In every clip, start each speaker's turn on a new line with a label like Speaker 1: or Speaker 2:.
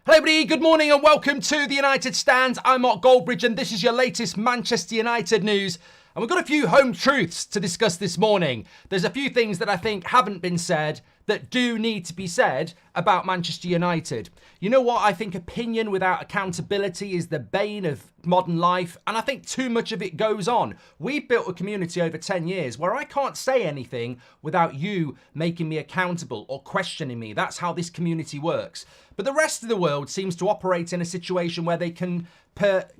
Speaker 1: Hello everybody, good morning and welcome to the United Stand. I'm Mark Goldbridge and this is your latest Manchester United news. And we've got a few home truths to discuss this morning. There's a few things that I think haven't been said that do need to be said about Manchester United. You know what? I think opinion without accountability is the bane of modern life, and I think too much of it goes on. We've built a community over 10 years where I can't say anything without you making me accountable or questioning me. That's how this community works. But the rest of the world seems to operate in a situation where they can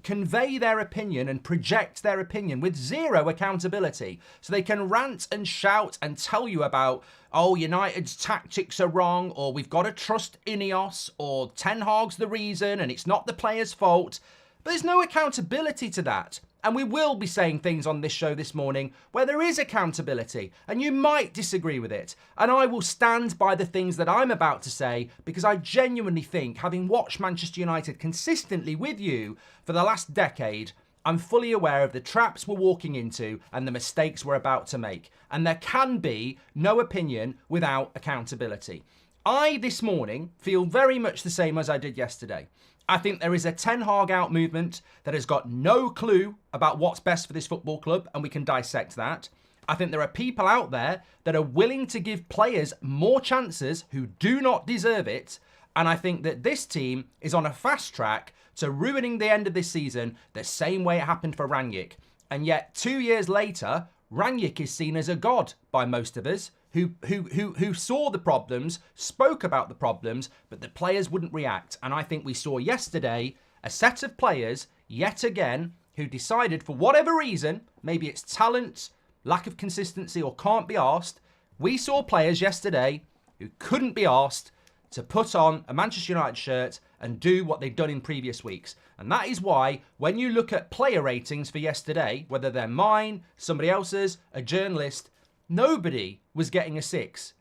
Speaker 1: convey their opinion and project their opinion with zero accountability. So they can rant and shout and tell you about, oh, United's tactics are wrong, or we've got to trust INEOS, or Ten Hag's the reason and it's not the players' fault. But there's no accountability to that. And we will be saying things on this show this morning where there is accountability, and you might disagree with it. And I will stand by the things that I'm about to say because I genuinely think, having watched Manchester United consistently with you for the last decade, I'm fully aware of the traps we're walking into and the mistakes we're about to make. And there can be no opinion without accountability. I, this morning, feel very much the same as I did yesterday. I think there is a Ten Hag out movement that has got no clue about what's best for this football club, and we can dissect that. I think there are people out there that are willing to give players more chances who do not deserve it, and I think that this team is on a fast track to ruining the end of this season the same way it happened for Rangnick. And yet, 2 years later, Rangnick is seen as a god by most of us, who saw the problems, spoke about the problems, but the players wouldn't react. And I think we saw yesterday a set of players, yet again, who decided for whatever reason, maybe it's talent, lack of consistency, or can't be asked, we saw players yesterday who couldn't be asked to put on a Manchester United shirt and do what they've done in previous weeks. And that is why, when you look at player ratings for yesterday, whether they're mine, somebody else's, a journalist, nobody was getting a 6.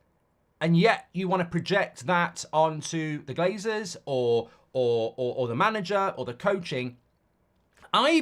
Speaker 1: And yet you want to project that onto the Glazers or the manager or the coaching. I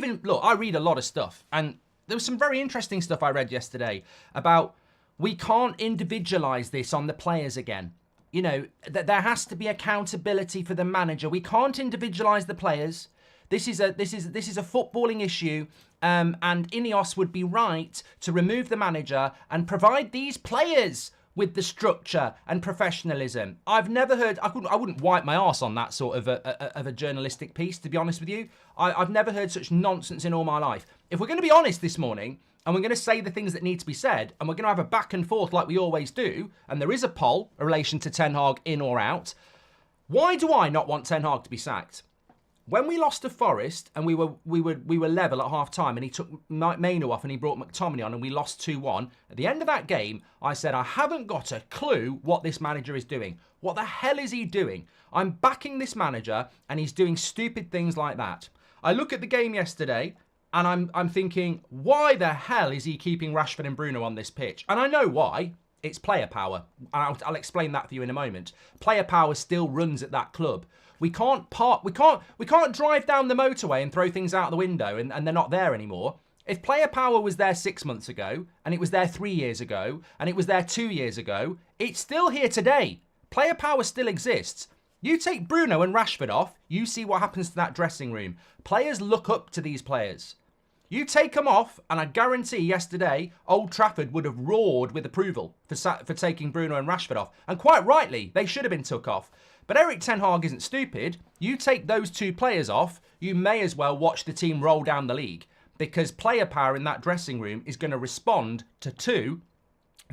Speaker 1: read a lot of stuff, and there was some very interesting stuff I read yesterday about we can't individualize this on the players again. You know, that there has to be accountability for the manager. We can't individualize the players. This is a footballing issue, and INEOS would be right to remove the manager and provide these players with the structure and professionalism. I've never heard. I wouldn't wipe my arse on that sort of a journalistic piece, to be honest with you. I've never heard such nonsense in all my life. If we're going to be honest this morning, and we're going to say the things that need to be said, and we're going to have a back and forth like we always do, and there is a poll in relation to Ten Hag in or out, why do I not want Ten Hag to be sacked? When we lost to Forest and we were level at half time, and he took Mainu off and he brought McTominay on and we lost 2-1, at the end of that game, I said, I haven't got a clue what this manager is doing. What the hell is he doing? I'm backing this manager and he's doing stupid things like that. I look at the game yesterday and I'm thinking, why the hell is he keeping Rashford and Bruno on this pitch? And I know why. It's player power. I'll explain that for you in a moment. Player power still runs at that club. We can't drive down the motorway and throw things out the window and they're not there anymore. If player power was there 6 months ago, and it was there 3 years ago, and it was there 2 years ago, it's still here today. Player power still exists. You take Bruno and Rashford off, you see what happens to that dressing room. Players look up to these players. You take them off, and I guarantee yesterday, Old Trafford would have roared with approval for taking Bruno and Rashford off. And quite rightly, they should have been took off. But Erik Ten Hag isn't stupid. You take those two players off, you may as well watch the team roll down the league. Because player power in that dressing room is going to respond to two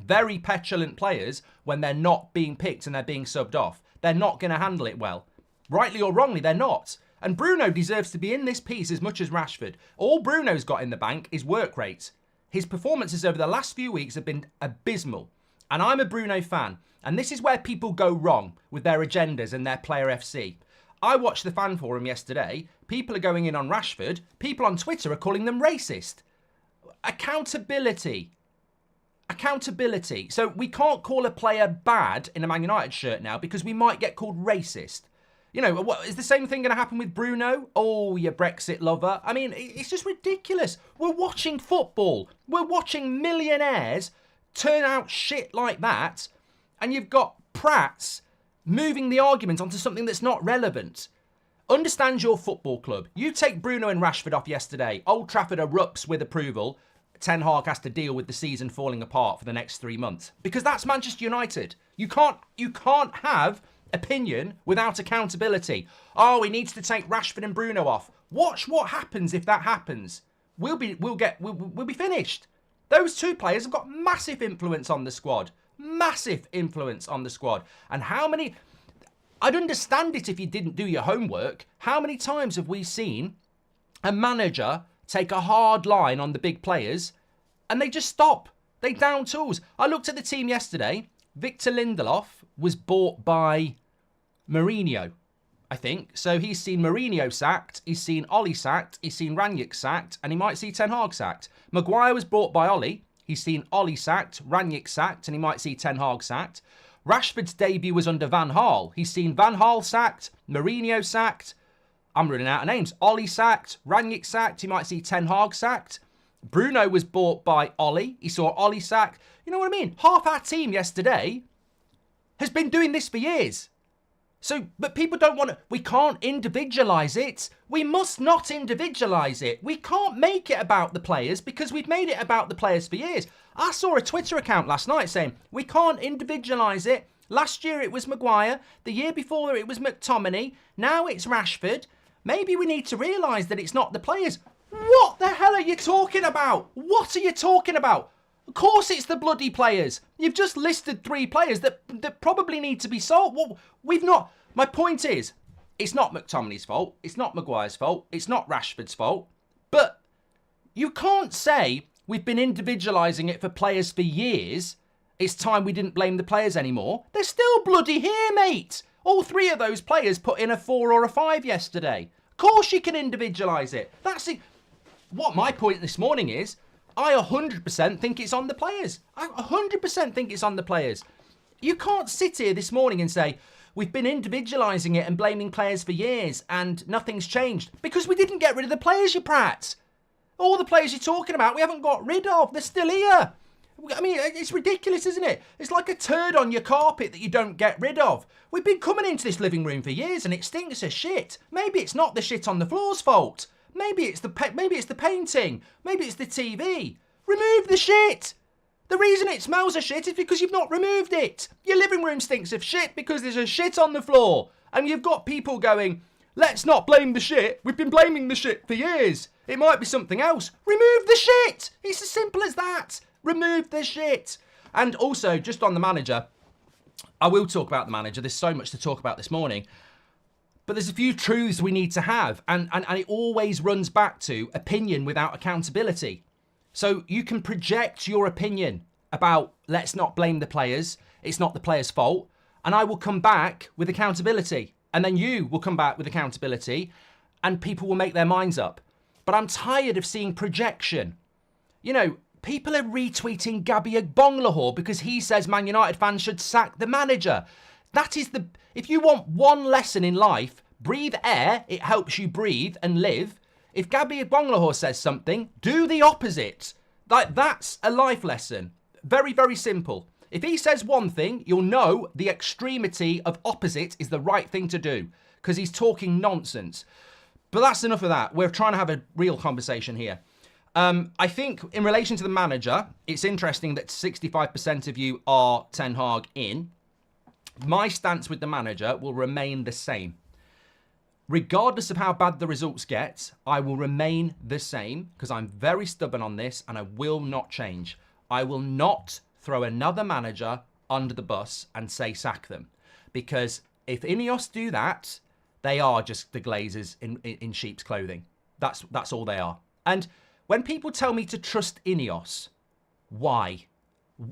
Speaker 1: very petulant players when they're not being picked and they're being subbed off. They're not going to handle it well. Rightly or wrongly, they're not. And Bruno deserves to be in this piece as much as Rashford. All Bruno's got in the bank is work rate. His performances over the last few weeks have been abysmal. And I'm a Bruno fan. And this is where people go wrong with their agendas and their player FC. I watched the fan forum yesterday. People are going in on Rashford. People on Twitter are calling them racist. Accountability. Accountability. So we can't call a player bad in a Man United shirt now because we might get called racist. You know, what, is the same thing going to happen with Bruno? Oh, you Brexit lover. I mean, it's just ridiculous. We're watching football. We're watching millionaires turn out shit like that. And you've got prats moving the argument onto something that's not relevant. Understand your football club. You take Bruno and Rashford off yesterday. Old Trafford erupts with approval. Ten Hag has to deal with the season falling apart for the next 3 months. Because that's Manchester United. You can't have opinion without accountability. Oh, he needs to take Rashford and Bruno off. Watch what happens if that happens. We'll be finished. Those two players have got massive influence on the squad. Massive influence on the squad. And how many... I'd understand it if you didn't do your homework. How many times have we seen a manager take a hard line on the big players and they just stop? They down tools. I looked at the team yesterday. Victor Lindelof was bought by Mourinho, I think. So he's seen Mourinho sacked, he's seen Ollie sacked, he's seen Rangnick sacked, and he might see Ten Hag sacked. Maguire was bought by Ollie. He's seen Ollie sacked, Rangnick sacked, and he might see Ten Hag sacked. Rashford's debut was under Van Gaal. He's seen Van Gaal sacked, Mourinho sacked. I'm running out of names. Ollie sacked, Rangnick sacked. He might see Ten Hag sacked. Bruno was bought by Ollie. He saw Ollie sacked. You know what I mean? Half our team yesterday has been doing this for years. So, but people don't want to... We can't individualise it. We must not individualise it. We can't make it about the players because we've made it about the players for years. I saw a Twitter account last night saying, we can't individualise it. Last year it was Maguire. The year before it was McTominay. Now it's Rashford. Maybe we need to realise that it's not the players. What the hell are you talking about? What are you talking about? Of course it's the bloody players. You've just listed 3 players that probably need to be sold. Well, we've not... My point is, it's not McTominay's fault. It's not Maguire's fault. It's not Rashford's fault. But you can't say we've been individualising it for players for years. It's time we didn't blame the players anymore. They're still bloody here, mate. All 3 of those players put in a 4 or a 5 yesterday. Of course you can individualise it. That's it. What my point this morning is, I 100% think it's on the players. I 100% think it's on the players. You can't sit here this morning and say, we've been individualising it and blaming players for years and nothing's changed. Because we didn't get rid of the players, you prats. All the players you're talking about, we haven't got rid of. They're still here. I mean, it's ridiculous, isn't it? It's like a turd on your carpet that you don't get rid of. We've been coming into this living room for years and it stinks of shit. Maybe it's not the shit on the floor's fault. Maybe it's the painting. Maybe it's the TV. Remove the shit. The reason it smells of shit is because you've not removed it. Your living room stinks of shit because there's a shit on the floor. And you've got people going, let's not blame the shit. We've been blaming the shit for years. It might be something else. Remove the shit. It's as simple as that. Remove the shit. And also, just on the manager, I will talk about the manager. There's so much to talk about this morning. But there's a few truths we need to have. And it always runs back to opinion without accountability. So you can project your opinion about let's not blame the players. It's not the players' fault. And I will come back with accountability. And then you will come back with accountability. And people will make their minds up. But I'm tired of seeing projection. You know, people are retweeting Gabby Agbonlahor because he says Man United fans should sack the manager. That is the... If you want one lesson in life, breathe air. It helps you breathe and live. If Gabby Agbonlahor says something, do the opposite. Like, that's a life lesson. Very, very simple. If he says one thing, you'll know the extremity of opposite is the right thing to do because he's talking nonsense. But that's enough of that. We're trying to have a real conversation here. I think in relation to the manager, it's interesting that 65% of you are Ten Hag in. My stance with the manager will remain the same. Regardless of how bad the results get, I will remain the same because I'm very stubborn on this and I will not change. I will not throw another manager under the bus and say sack them. Because if INEOS do that, they are just the Glazers in sheep's clothing. That's all they are. And when people tell me to trust INEOS, why?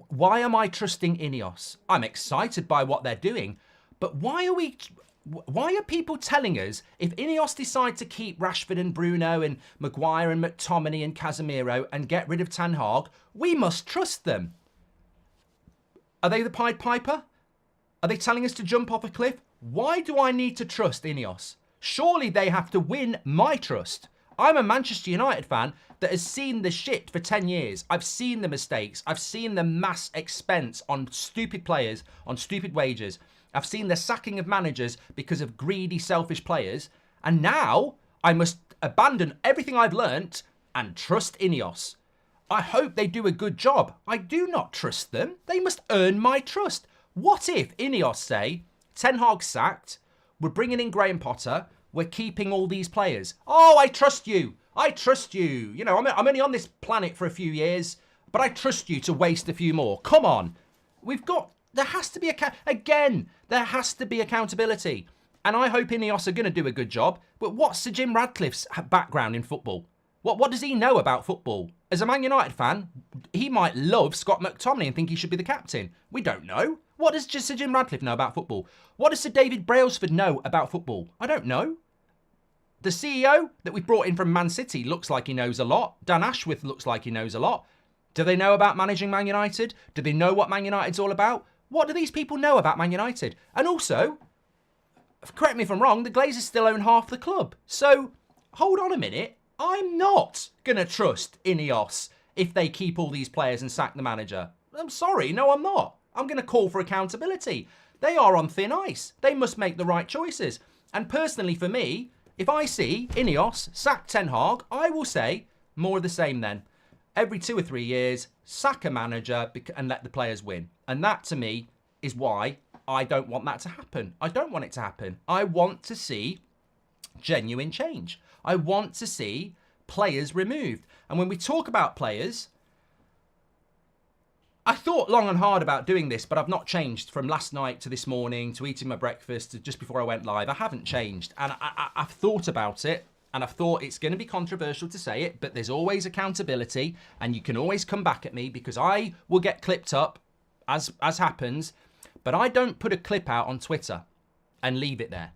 Speaker 1: Why am I trusting INEOS? I'm excited by what they're doing, but why are people telling us if INEOS decide to keep Rashford and Bruno and Maguire and McTominay and Casemiro and get rid of Ten Hag, we must trust them? Are they the Pied Piper? Are they telling us to jump off a cliff? Why do I need to trust INEOS? Surely they have to win my trust. I'm a Manchester United fan that has seen the shit for 10 years. I've seen the mistakes. I've seen the mass expense on stupid players, on stupid wages. I've seen the sacking of managers because of greedy, selfish players. And now I must abandon everything I've learnt and trust INEOS. I hope they do a good job. I do not trust them. They must earn my trust. What if INEOS say, Ten Hag sacked, we're bringing in Graham Potter, we're keeping all these players. Oh, I trust you. I trust you. You know, I'm only on this planet for a few years, but I trust you to waste a few more. Come on. There has to be, there has to be accountability. And I hope INEOS are going to do a good job. But what's Sir Jim Radcliffe's background in football? What does he know about football? As a Man United fan, he might love Scott McTominay and think he should be the captain. We don't know. What does Sir Jim Radcliffe know about football? What does Sir David Brailsford know about football? I don't know. The CEO that we brought in from Man City looks like he knows a lot. Dan Ashworth looks like he knows a lot. Do they know about managing Man United? Do they know what Man United's all about? What do these people know about Man United? And also, correct me if I'm wrong, the Glazers still own half the club. So, hold on a minute. I'm not going to trust INEOS if they keep all these players and sack the manager. I'm sorry, no, I'm not. I'm going to call for accountability. They are on thin ice. They must make the right choices. And personally for me, if I see INEOS sack Ten Hag, I will say more of the same then. Every 2 or 3 years, sack a manager and let the players win. And that to me is why I don't want that to happen. I don't want it to happen. I want to see genuine change. I want to see players removed. And when we talk about players, I thought long and hard about doing this, but I've not changed from last night to this morning to eating my breakfast to just before I went live. I haven't changed. And I've thought about it. And I've thought it's going to be controversial to say it, but there's always accountability. And you can always come back at me because I will get clipped up as happens. But I don't put a clip out on Twitter and leave it there.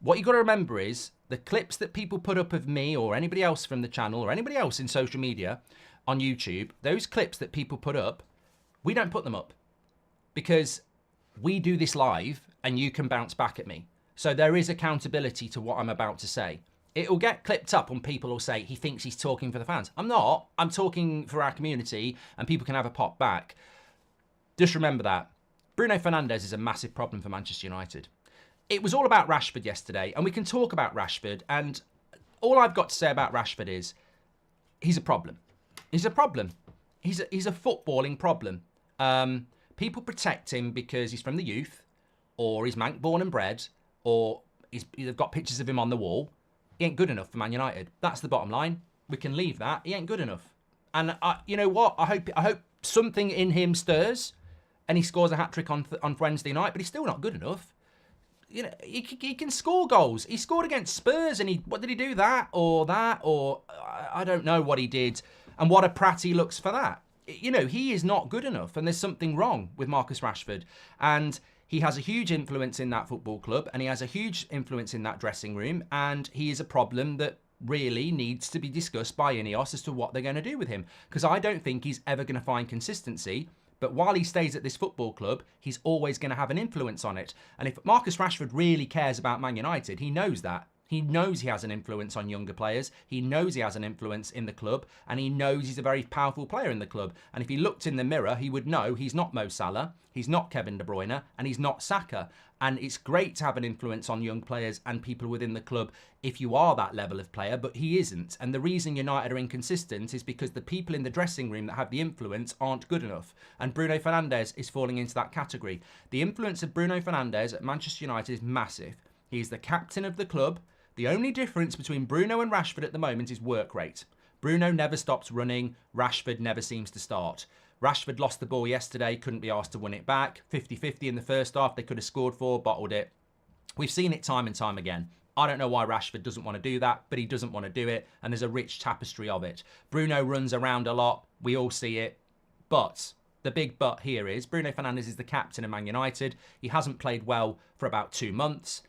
Speaker 1: What you've got to remember is the clips that people put up of me or anybody else from the channel or anybody else in social media on YouTube, those clips that people put up, we don't put them up because we do this live and you can bounce back at me. So there is accountability to what I'm about to say. It'll get clipped up and people will say he thinks he's talking for the fans. I'm not. I'm talking for our community and people can have a pop back. Just remember that. Bruno Fernandes is a massive problem for Manchester United. It was all about Rashford yesterday, and we can talk about Rashford, and all I've got to say about Rashford is he's a problem. He's a problem. He's a footballing problem. People protect him because he's from the youth, or he's Manc born and bred, or they've got pictures of him on the wall. He ain't good enough for Man United. That's the bottom line. We can leave that. He ain't good enough. And you know what? I hope something in him stirs, and he scores a hat-trick on Wednesday night, but he's still not good enough. You know, he can score goals. He scored against Spurs, and what did he do? That, or I don't know what he did, and what a prat he looks for that. You know, he is not good enough, and there's something wrong with Marcus Rashford, and he has a huge influence in that football club, and he has a huge influence in that dressing room, and he is a problem that really needs to be discussed by INEOS as to what they're going to do with him, because I don't think he's ever going to find consistency. But while he stays at this football club, he's always going to have an influence on it. And if Marcus Rashford really cares about Man United, he knows that. He knows he has an influence on younger players. He knows he has an influence in the club. And he knows he's a very powerful player in the club. And if he looked in the mirror, he would know he's not Mo Salah, he's not Kevin De Bruyne, and he's not Saka. And it's great to have an influence on young players and people within the club if you are that level of player, but he isn't. And the reason United are inconsistent is because the people in the dressing room that have the influence aren't good enough. And Bruno Fernandes is falling into that category. The influence of Bruno Fernandes at Manchester United is massive. He's the captain of the club. The only difference between Bruno and Rashford at the moment is work rate. Bruno never stops running. Rashford never seems to start. Rashford lost the ball yesterday, couldn't be asked to win it back. 50-50 in the first half, they could have scored 4, bottled it. We've seen it time and time again. I don't know why Rashford doesn't want to do that, but he doesn't want to do it, and there's a rich tapestry of it. Bruno runs around a lot, we all see it, but the big but here is Bruno Fernandes is the captain of Man United. He hasn't played well for about 2 months.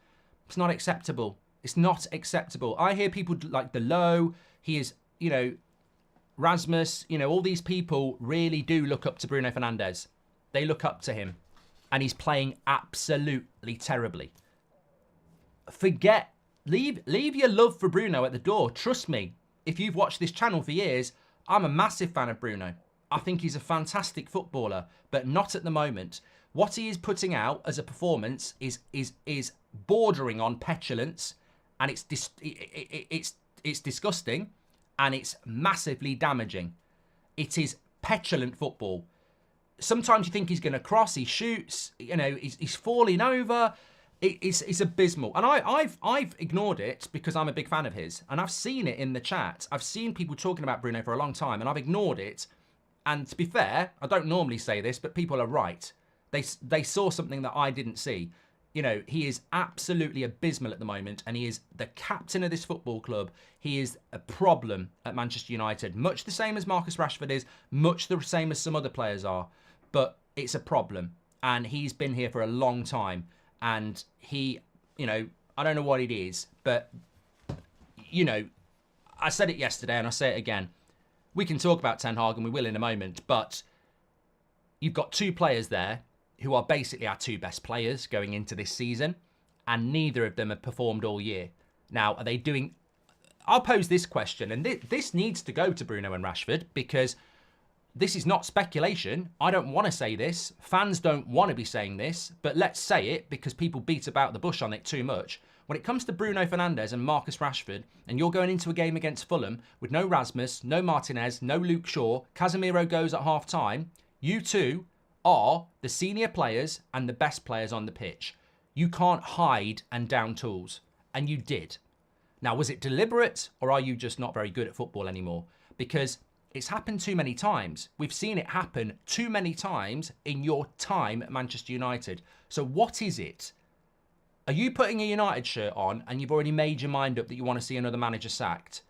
Speaker 1: It's not acceptable. It's not acceptable. I hear people like Delo, he is, you know, Rasmus, you know, all these people really do look up to Bruno Fernandes. They look up to him. And he's playing absolutely terribly. Leave your love for Bruno at the door. Trust me, if you've watched this channel for years, I'm a massive fan of Bruno. I think he's a fantastic footballer, but not at the moment. What he is putting out as a performance is bordering on petulance and it's disgusting, and it's massively damaging. It is petulant football. Sometimes you think he's going to cross, he shoots, you know, he's falling over. It's abysmal. And I've ignored it because I'm a big fan of his. And I've seen it in the chat. I've seen people talking about Bruno for a long time, and I've ignored it. And to be fair, I don't normally say this, but people are right. They saw something that I didn't see. You know, he is absolutely abysmal at the moment, and he is the captain of this football club. He is a problem at Manchester United, much the same as Marcus Rashford is, much the same as some other players are. But it's a problem, and he's been here for a long time. And he, you know, I don't know what it is, but, you know, I said it yesterday and I say it again. We can talk about Ten Hag, and we will in a moment, but you've got two players there who are basically our two best players going into this season, and neither of them have performed all year. Now, are they doing... I'll pose this question, and this needs to go to Bruno and Rashford, because this is not speculation. I don't want to say this. Fans don't want to be saying this, but let's say it because people beat about the bush on it too much. When it comes to Bruno Fernandes and Marcus Rashford, and you're going into a game against Fulham with no Rasmus, no Martinez, no Luke Shaw, Casemiro goes at half-time, you two are the senior players and the best players on the pitch. You can't hide and down tools, and you did. Now, was it deliberate, or are you just not very good at football anymore? Because it's happened too many times. We've seen it happen too many times in your time at Manchester United. So what is it? Are you putting a United shirt on and you've already made your mind up that you want to see another manager sacked?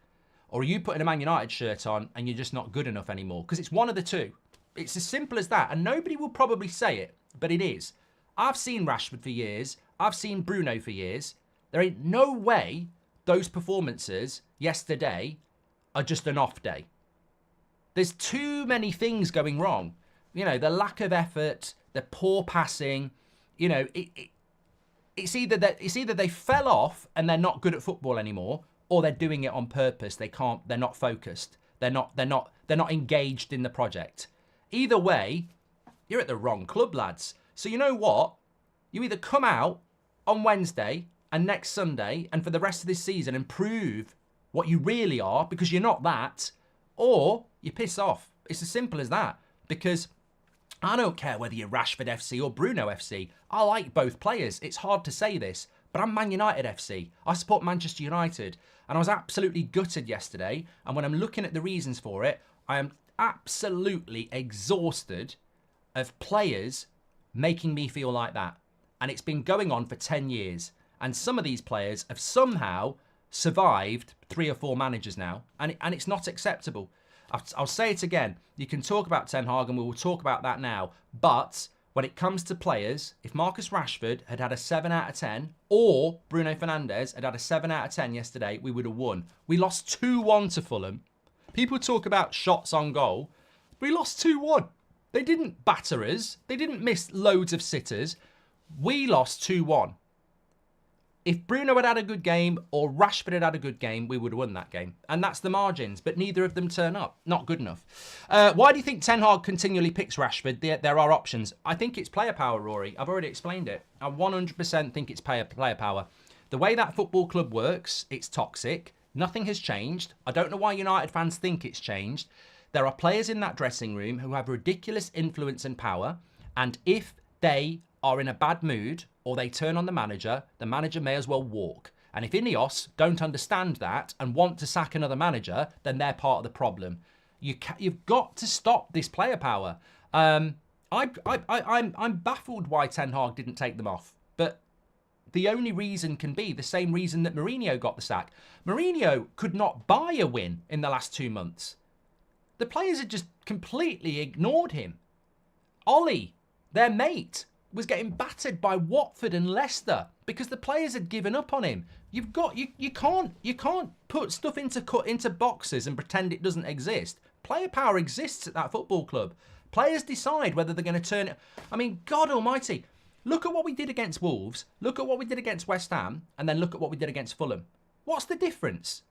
Speaker 1: Or are you putting a Man United shirt on and you're just not good enough anymore? Because it's one of the two. It's as simple as that. And nobody will probably say it, but it is. I've seen Rashford for years. I've seen Bruno for years. There ain't no way those performances yesterday are just an off day. There's too many things going wrong. You know, the lack of effort, the poor passing. You know, it's either they fell off and they're not good at football anymore, or they're doing it on purpose. They're not focused. They're not engaged in the project. Either way, you're at the wrong club, lads. So you know what? You either come out on Wednesday and next Sunday and for the rest of this season and prove what you really are, because you're not that, or you piss off. It's as simple as that. Because I don't care whether you're Rashford FC or Bruno FC. I like both players. It's hard to say this, but I'm Man United FC. I support Manchester United. And I was absolutely gutted yesterday. And when I'm looking at the reasons for it, I am absolutely exhausted of players making me feel like that. And it's been going on for 10 years. And some of these players have somehow survived 3 or 4 managers now. And it's not acceptable. I'll say it again. You can talk about Ten Hag, and we will talk about that now. But when it comes to players, if Marcus Rashford had had a 7 out of 10, or Bruno Fernandes had had a 7 out of 10 yesterday, we would have won. We lost 2-1 to Fulham. People talk about shots on goal. We lost 2-1. They didn't batter us. They didn't miss loads of sitters. We lost 2-1. If Bruno had had a good game or Rashford had had a good game, we would have won that game. And that's the margins, but neither of them turn up. Not good enough. Why do you think Ten Hag continually picks Rashford? There are options. I think it's player power, Rory. I've already explained it. I 100% think it's player power. The way that football club works, it's toxic. Nothing has changed. I don't know why United fans think it's changed. There are players in that dressing room who have ridiculous influence and power. And if they are in a bad mood or they turn on the manager may as well walk. And if INEOS don't understand that and want to sack another manager, then they're part of the problem. You've got to stop this player power. I'm baffled why Ten Hag didn't take them off. But the only reason can be the same reason that Mourinho got the sack. Mourinho could not buy a win in the last 2 months. The players had just completely ignored him. Ollie, their mate, was getting battered by Watford and Leicester because the players had given up on him. You can't put stuff into boxes and pretend it doesn't exist. Player power exists at that football club. Players decide whether they're going to turn it. I mean, God almighty, look at what we did against Wolves, look at what we did against West Ham, and then look at what we did against Fulham. What's the difference?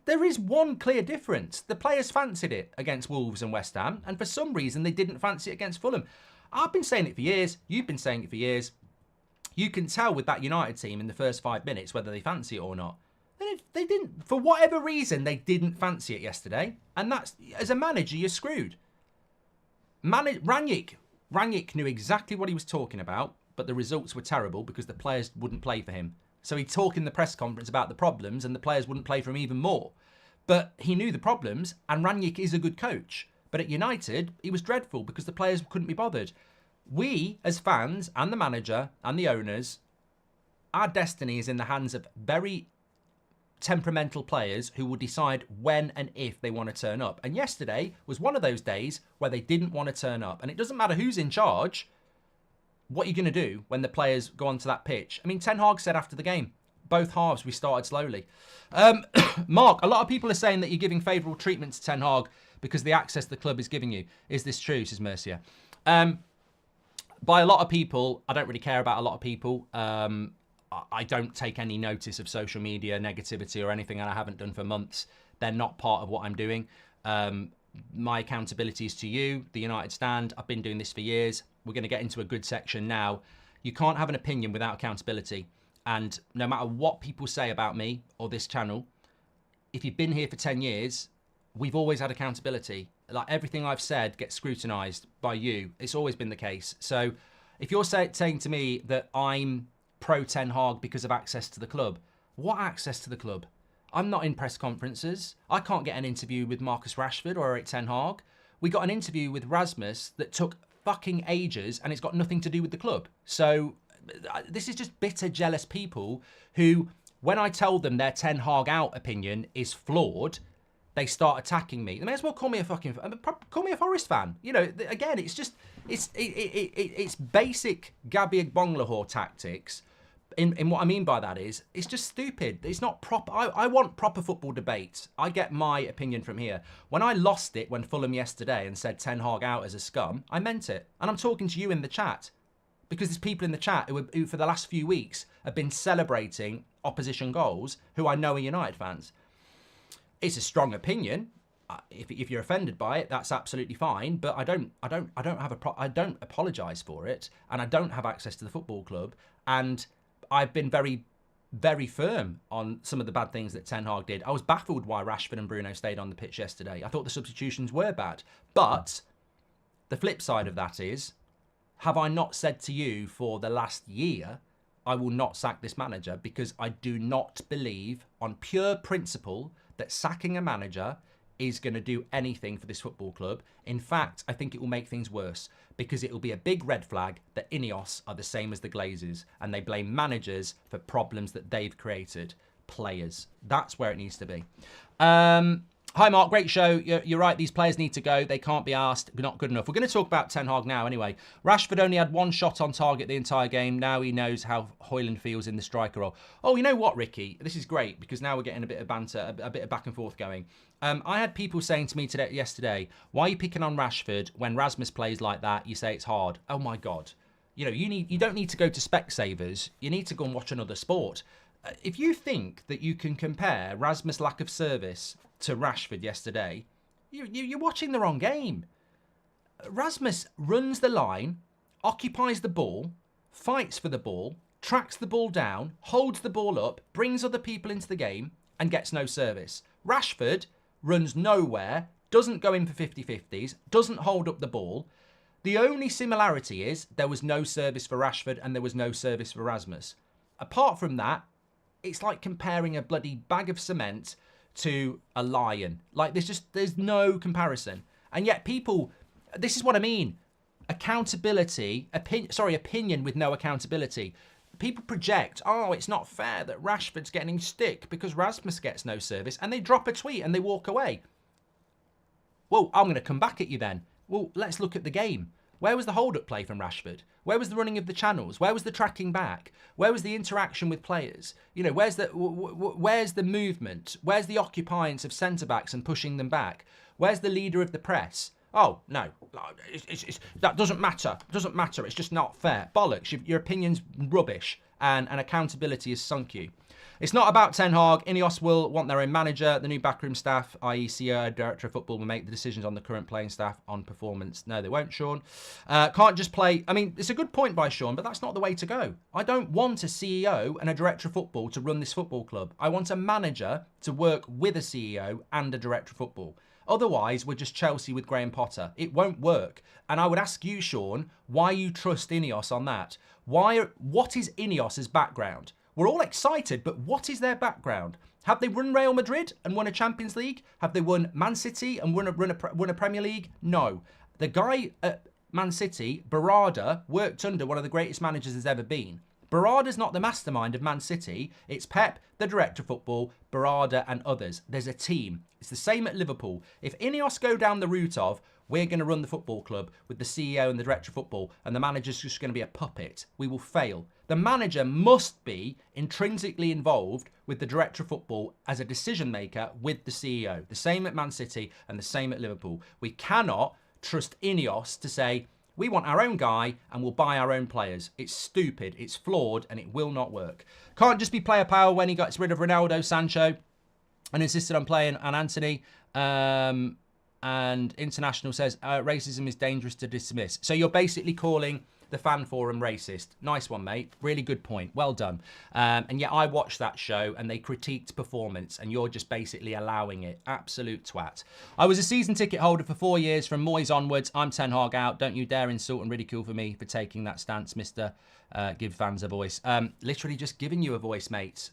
Speaker 1: There is one clear difference. The players fancied it against Wolves and West Ham, and for some reason they didn't fancy it against Fulham. I've been saying it for years. You've been saying it for years. You can tell with that United team in the first 5 minutes whether they fancy it or not. They didn't, for whatever reason, they didn't fancy it yesterday. And that's, as a manager, you're screwed. Rangnick knew exactly what he was talking about, but the results were terrible because the players wouldn't play for him. So he'd talk in the press conference about the problems and the players wouldn't play for him even more. But he knew the problems, and Rangnick is a good coach. But at United, he was dreadful because the players couldn't be bothered. We, as fans, and the manager, and the owners, our destiny is in the hands of very temperamental players who will decide when and if they want to turn up. And yesterday was one of those days where they didn't want to turn up. And it doesn't matter who's in charge, what are you going to do when the players go onto that pitch? I mean, Ten Hag said after the game, both halves we started slowly. Mark, a lot of people are saying that you're giving favourable treatment to Ten Hag because the access the club is giving you. Is this true, says Mercia? By a lot of people, I don't really care about a lot of people. I don't take any notice of social media negativity or anything, and I haven't done for months. They're not part of what I'm doing. My accountability is to you, the United Stand. I've been doing this for years. We're going to get into a good section now. You can't have an opinion without accountability. And no matter what people say about me or this channel, if you've been here for 10 years, we've always had accountability. Like, everything I've said gets scrutinised by you. It's always been the case. So if you're saying to me that I'm pro Ten Hag because of access to the club, what access to the club? I'm not in press conferences. I can't get an interview with Marcus Rashford or Eric Ten Hag. We got an interview with Rasmus that took fucking ages, and it's got nothing to do with the club. So this is just bitter, jealous people who, when I tell them their Ten Hag out opinion is flawed, they start attacking me. They may as well call me a Forest fan. You know, again, it's just, it's basic Gabby Bonglahor tactics. In what I mean by that is, it's just stupid. It's not proper. I want proper football debates. I get my opinion from here. When I lost it when Fulham yesterday and said Ten Hag out as a scum, I meant it. And I'm talking to you in the chat. Because there's people in the chat who for the last few weeks have been celebrating opposition goals who I know are United fans. It's a strong opinion. If you're offended by it, that's absolutely fine. But I don't apologise for it, and I don't have access to the football club. And I've been very, very firm on some of the bad things that Ten Hag did. I was baffled why Rashford and Bruno stayed on the pitch yesterday. I thought the substitutions were bad. But the flip side of that is, have I not said to you for the last year, I will not sack this manager because I do not believe on pure principle that sacking a manager is going to do anything for this football club. In fact, I think it will make things worse because it will be a big red flag that INEOS are the same as the Glazers and they blame managers for problems that they've created. Players. That's where it needs to be. Hi, Mark. Great show. You're right. These players need to go. They can't be asked. We're not good enough. We're going to talk about Ten Hag now anyway. Rashford only had one shot on target the entire game. Now he knows how Højlund feels in the striker role. Oh, you know what, Ricky? This is great because now we're getting a bit of banter, a bit of back and forth going. I had people saying to me yesterday, why are you picking on Rashford when Rasmus plays like that? You say it's hard. Oh, my God. You know, you don't need to go to Specsavers. You need to go and watch another sport. If you think that you can compare Rasmus' lack of service to Rashford yesterday, you're watching the wrong game. Rasmus runs the line, occupies the ball, fights for the ball, tracks the ball down, holds the ball up, brings other people into the game, and gets no service. Rashford runs nowhere, doesn't go in for 50-50s, doesn't hold up the ball. The only similarity is there was no service for Rashford and there was no service for Rasmus. Apart from that, it's like comparing a bloody bag of cement to a lion. Like, there's no comparison. And yet people, this is what I mean. Opinion with no accountability. People project, oh, it's not fair that Rashford's getting stick because Rasmus gets no service, and they drop a tweet and they walk away. Well, I'm going to come back at you then. Well, let's look at the game. Where was the hold-up play from Rashford? Where was the running of the channels? Where was the tracking back? Where was the interaction with players? You know, where's the movement? Where's the occupiance of centre-backs and pushing them back? Where's the leader of the press? Oh, no, that doesn't matter. It doesn't matter. It's just not fair. Bollocks. Your opinion's rubbish, and accountability has sunk you. It's not about Ten Hag. INEOS will want their own manager. The new backroom staff, i.e. CEO, Director of Football, will make the decisions on the current playing staff on performance. No, they won't, Sean. Can't just play. I mean, it's a good point by Sean, but that's not the way to go. I don't want a CEO and a Director of Football to run this football club. I want a manager to work with a CEO and a Director of Football. Otherwise, we're just Chelsea with Graham Potter. It won't work. And I would ask you, Sean, why you trust INEOS on that. What is INEOS's background? We're all excited, but what is their background? Have they run Real Madrid and won a Champions League? Have they won Man City and won a Premier League? No. The guy at Man City, Barada, worked under one of the greatest managers there's ever been. Barada's not the mastermind of Man City. It's Pep, the Director of Football, Barada and others. There's a team. It's the same at Liverpool. If INEOS go down the route of, we're going to run the football club with the CEO and the Director of Football, and the manager's just going to be a puppet, we will fail. The manager must be intrinsically involved with the Director of Football as a decision maker with the CEO. The same at Man City and the same at Liverpool. We cannot trust INEOS to say, we want our own guy and we'll buy our own players. It's stupid, it's flawed, and it will not work. Can't just be player power when he got rid of Ronaldo, Sancho, and insisted on playing on Anthony. And International says, racism is dangerous to dismiss. So you're basically calling the fan forum racist. Nice one, mate. Really good point. Well done. And yet I watched that show and they critiqued performance and you're just basically allowing it. Absolute twat. I was a season ticket holder for 4 years from Moyes onwards. I'm Ten Hag out. Don't you dare insult and ridicule for me for taking that stance, Mr. Give fans a voice. Literally just giving you a voice, mate.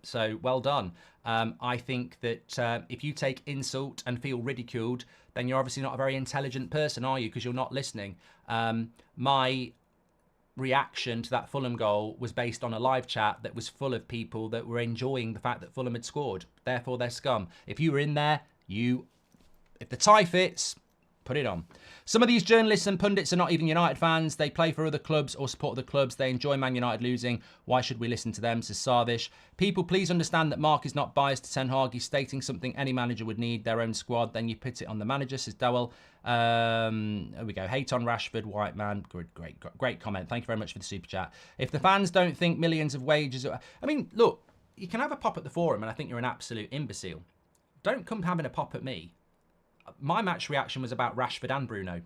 Speaker 1: So well done. I think that if you take insult and feel ridiculed, then you're obviously not a very intelligent person, are you? Because you're not listening. My reaction to that Fulham goal was based on a live chat that was full of people that were enjoying the fact that Fulham had scored. Therefore, they're scum. If you were in there, if the tie fits, put it on. Some of these journalists and pundits are not even United fans. They play for other clubs or support other clubs. They enjoy Man United losing. Why should we listen to them? Says Sarvish. People, please understand that Mark is not biased to Ten Hag. He's stating something any manager would need, their own squad. Then you put it on the manager, says Dowell. There we go. Hate on Rashford, white man. Great comment. Thank you very much for the super chat. If the fans don't think millions of wages... I mean, look, you can have a pop at the forum and I think you're an absolute imbecile. Don't come having a pop at me. My match reaction was about Rashford and Bruno.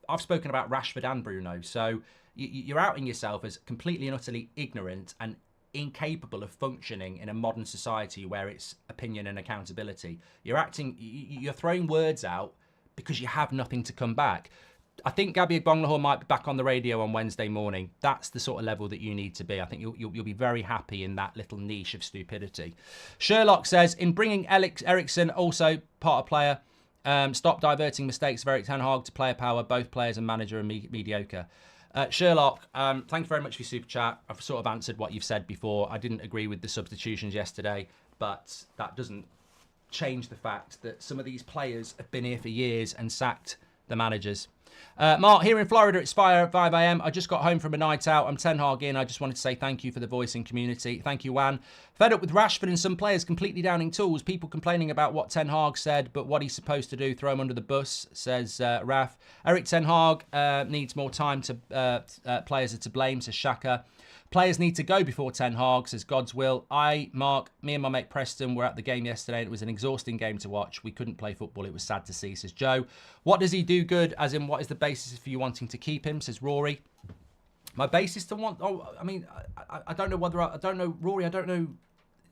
Speaker 1: I've spoken about Rashford and Bruno. So you're outing yourself as completely and utterly ignorant and incapable of functioning in a modern society where it's opinion and accountability. You're throwing words out because you have nothing to come back. I think Gabby Agbonlahor might be back on the radio on Wednesday morning. That's the sort of level that you need to be. I think you'll be very happy in that little niche of stupidity. Sherlock says, in bringing Eriksen, also part of player, stop diverting mistakes of Erik Ten Hag to player power. Both players and manager are mediocre. Sherlock, thank you very much for your super chat. I've sort of answered what you've said before. I didn't agree with the substitutions yesterday, but that doesn't change the fact that some of these players have been here for years and sacked the managers. Mark, here in Florida, it's 5 a.m. I just got home from a night out. I'm Ten Hag in. I just wanted to say thank you for the voice and community. Thank you, Juan. Fed up with Rashford and some players completely downing tools. People complaining about what Ten Hag said, but what he's supposed to do, throw him under the bus, says Raf. Erik Ten Hag needs more time to... players are to blame, says Shaka. Players need to go before Ten Hag, says God's will. Mark, me and my mate Preston were at the game yesterday. And it was an exhausting game to watch. We couldn't play football. It was sad to see, says Joe. What does he do good? As in, what is the basis for you wanting to keep him, says Rory. My basis to want... Oh, I mean, I don't know whether... I don't know, Rory, I don't know...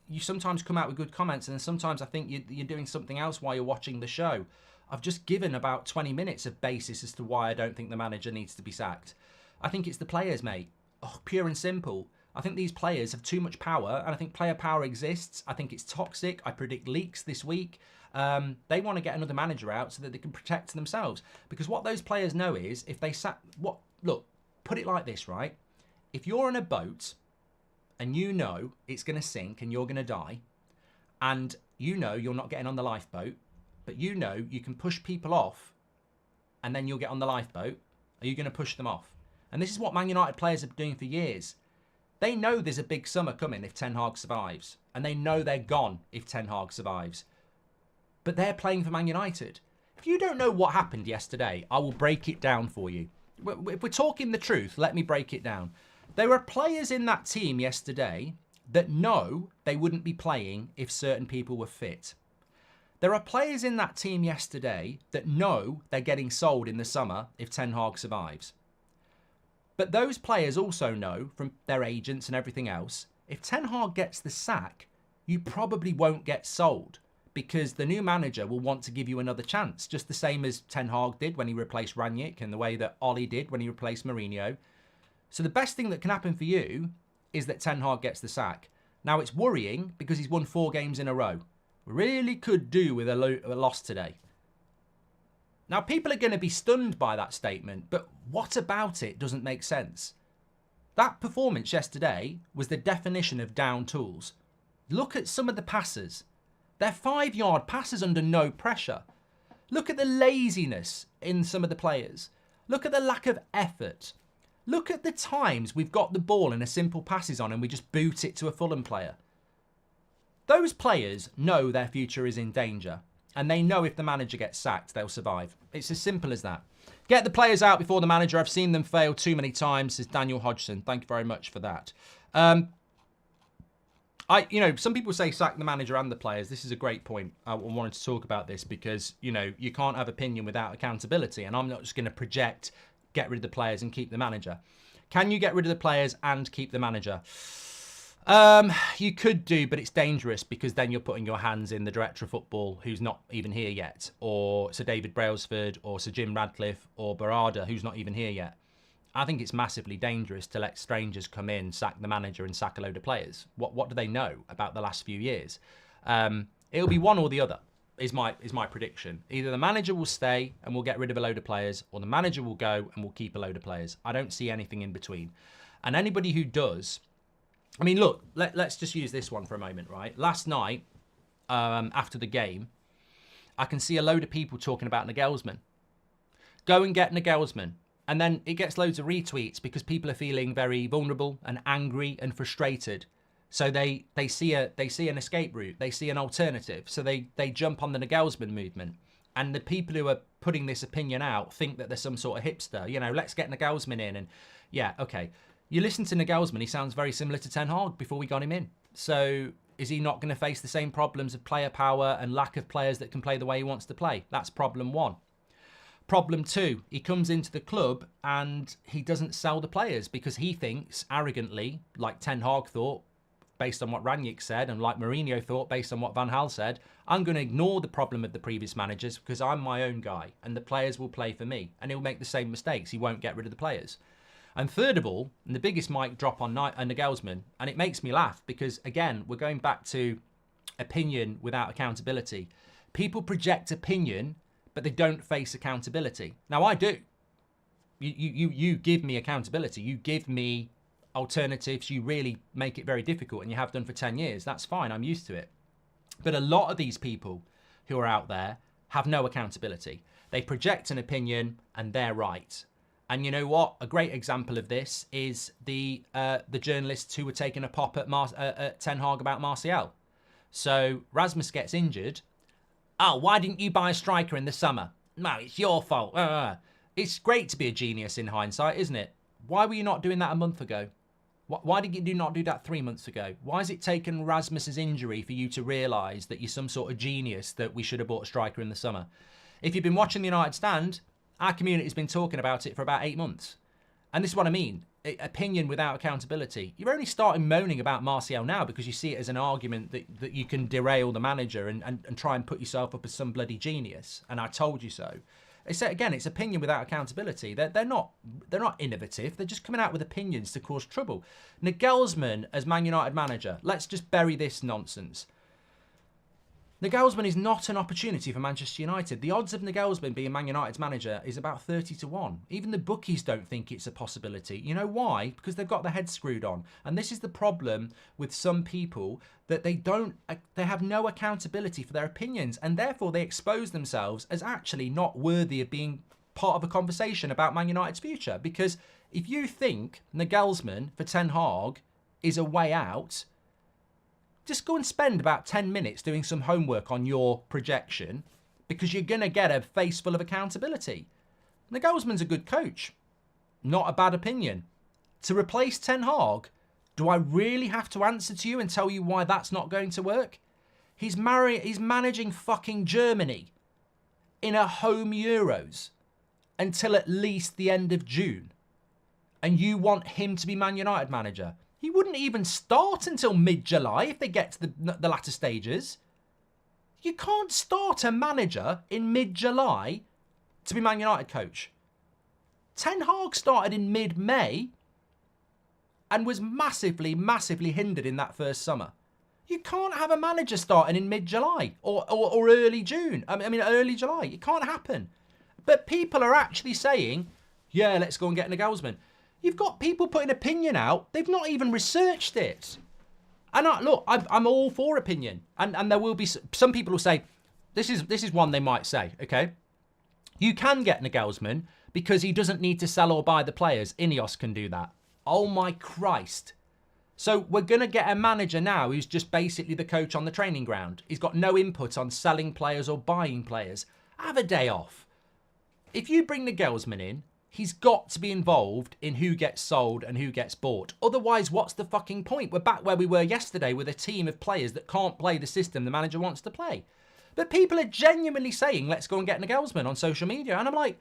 Speaker 1: You sometimes come out with good comments and then sometimes I think you're doing something else while you're watching the show. I've just given about 20 minutes of basis as to why I don't think the manager needs to be sacked. I think it's the players, mate. Oh, pure and simple. I think these players have too much power and I think player power exists. I think it's toxic. I predict leaks this week. They want to get another manager out so that they can protect themselves. Because what those players know is if they look, put it like this, right? If you're in a boat and you know it's going to sink and you're going to die and you know you're not getting on the lifeboat, but you know you can push people off and then you'll get on the lifeboat, are you going to push them off? And this is what Man United players have been doing for years. They know there's a big summer coming if Ten Hag survives. And they know they're gone if Ten Hag survives. But they're playing for Man United. If you don't know what happened yesterday, I will break it down for you. If we're talking the truth, let me break it down. There were players in that team yesterday that know they wouldn't be playing if certain people were fit. There are players in that team yesterday that know they're getting sold in the summer if Ten Hag survives. But those players also know from their agents and everything else, if Ten Hag gets the sack, you probably won't get sold because the new manager will want to give you another chance, just the same as Ten Hag did when he replaced Rangnick and the way that Oli did when he replaced Mourinho. So the best thing that can happen for you is that Ten Hag gets the sack. Now, it's worrying because he's won 4 games in a row. Really could do with a loss today. Now, people are going to be stunned by that statement, but what about it doesn't make sense? That performance yesterday was the definition of down tools. Look at some of the passes. They're 5-yard passes under no pressure. Look at the laziness in some of the players. Look at the lack of effort. Look at the times we've got the ball in a simple passes on and we just boot it to a Fulham player. Those players know their future is in danger and they know if the manager gets sacked, they'll survive. It's as simple as that. Get the players out before the manager. I've seen them fail too many times, says Daniel Hodgson. Thank you very much for that. Some people say sack the manager and the players. This is a great point. I wanted to talk about this because, you can't have opinion without accountability. And I'm not just going to project, get rid of the players and keep the manager. Can you get rid of the players and keep the manager? You could do, but it's dangerous because then you're putting your hands in the director of football who's not even here yet, or Sir David Brailsford, or Sir Jim Radcliffe, or Barada, who's not even here yet. I think it's massively dangerous to let strangers come in, sack the manager and sack a load of players. What do they know about the last few years? It'll be one or the other, is my prediction. Either the manager will stay and we'll get rid of a load of players, or the manager will go and we'll keep a load of players. I don't see anything in between. And anybody who does... look, let's just use this one for a moment, right? Last night, after the game, I can see a load of people talking about Nagelsmann. Go and get Nagelsmann. And then it gets loads of retweets because people are feeling very vulnerable and angry and frustrated. So they see an escape route. They see an alternative. So they jump on the Nagelsmann movement. And the people who are putting this opinion out think that they're some sort of hipster. Let's get Nagelsmann in. And yeah, okay. You listen to Nagelsmann, he sounds very similar to Ten Hag before we got him in. So is he not going to face the same problems of player power and lack of players that can play the way he wants to play? That's problem 1. Problem 2, he comes into the club and he doesn't sell the players because he thinks arrogantly, like Ten Hag thought, based on what Rangnick said, and like Mourinho thought, based on what Van Gaal said, I'm going to ignore the problem of the previous managers because I'm my own guy and the players will play for me. And he'll make the same mistakes. He won't get rid of the players. And third of all, and the biggest mic drop on Nagelsmann, and it makes me laugh because, again, we're going back to opinion without accountability. People project opinion, but they don't face accountability. Now, I do. You give me accountability. You give me alternatives. You really make it very difficult, and you have done for 10 years. That's fine. I'm used to it. But a lot of these people who are out there have no accountability. They project an opinion, and they're right. And you know what? A great example of this is the journalists who were taking a pop at Ten Hag about Martial. So Rasmus gets injured. Oh, why didn't you buy a striker in the summer? No, it's your fault. It's great to be a genius in hindsight, isn't it? Why were you not doing that a month ago? Why did you not do that 3 months ago? Why has it taken Rasmus's injury for you to realise that you're some sort of genius that we should have bought a striker in the summer? If you've been watching the United Stand, our community's been talking about it for about 8 months. And this is what I mean. Opinion without accountability. You're only starting moaning about Martial now because you see it as an argument that you can derail the manager and try and put yourself up as some bloody genius. And I told you so. It's opinion without accountability. They're not innovative. They're just coming out with opinions to cause trouble. Nagelsmann as Man United manager. Let's just bury this nonsense. Nagelsmann is not an opportunity for Manchester United. The odds of Nagelsmann being Man United's manager is about 30-1. Even the bookies don't think it's a possibility. You know why? Because they've got their heads screwed on. And this is the problem with some people, that they have no accountability for their opinions, and therefore they expose themselves as actually not worthy of being part of a conversation about Man United's future. Because if you think Nagelsmann for Ten Hag is a way out, just go and spend about 10 minutes doing some homework on your projection, because you're going to get a face full of accountability. Nagelsmann's a good coach. Not a bad opinion. To replace Ten Hag, do I really have to answer to you and tell you why that's not going to work? He's managing fucking Germany in a home Euros until at least the end of June. And you want him to be Man United manager? He wouldn't even start until mid-July if they get to the latter stages. You can't start a manager in mid-July to be Man United coach. Ten Hag started in mid-May and was massively, massively hindered in that first summer. You can't have a manager starting in mid-July or early June. I mean, early July. It can't happen. But people are actually saying, yeah, let's go and get Nagelsmann. You've got people putting opinion out. They've not even researched it. And I'm all for opinion. And there will be some people who say, this is one they might say, okay? You can get Nagelsmann because he doesn't need to sell or buy the players. INEOS can do that. Oh my Christ. So we're going to get a manager now who's just basically the coach on the training ground. He's got no input on selling players or buying players. Have a day off. If you bring Nagelsmann in, he's got to be involved in who gets sold and who gets bought. Otherwise, what's the fucking point? We're back where we were yesterday with a team of players that can't play the system the manager wants to play. But people are genuinely saying, let's go and get Nagelsmann on social media. And I'm like,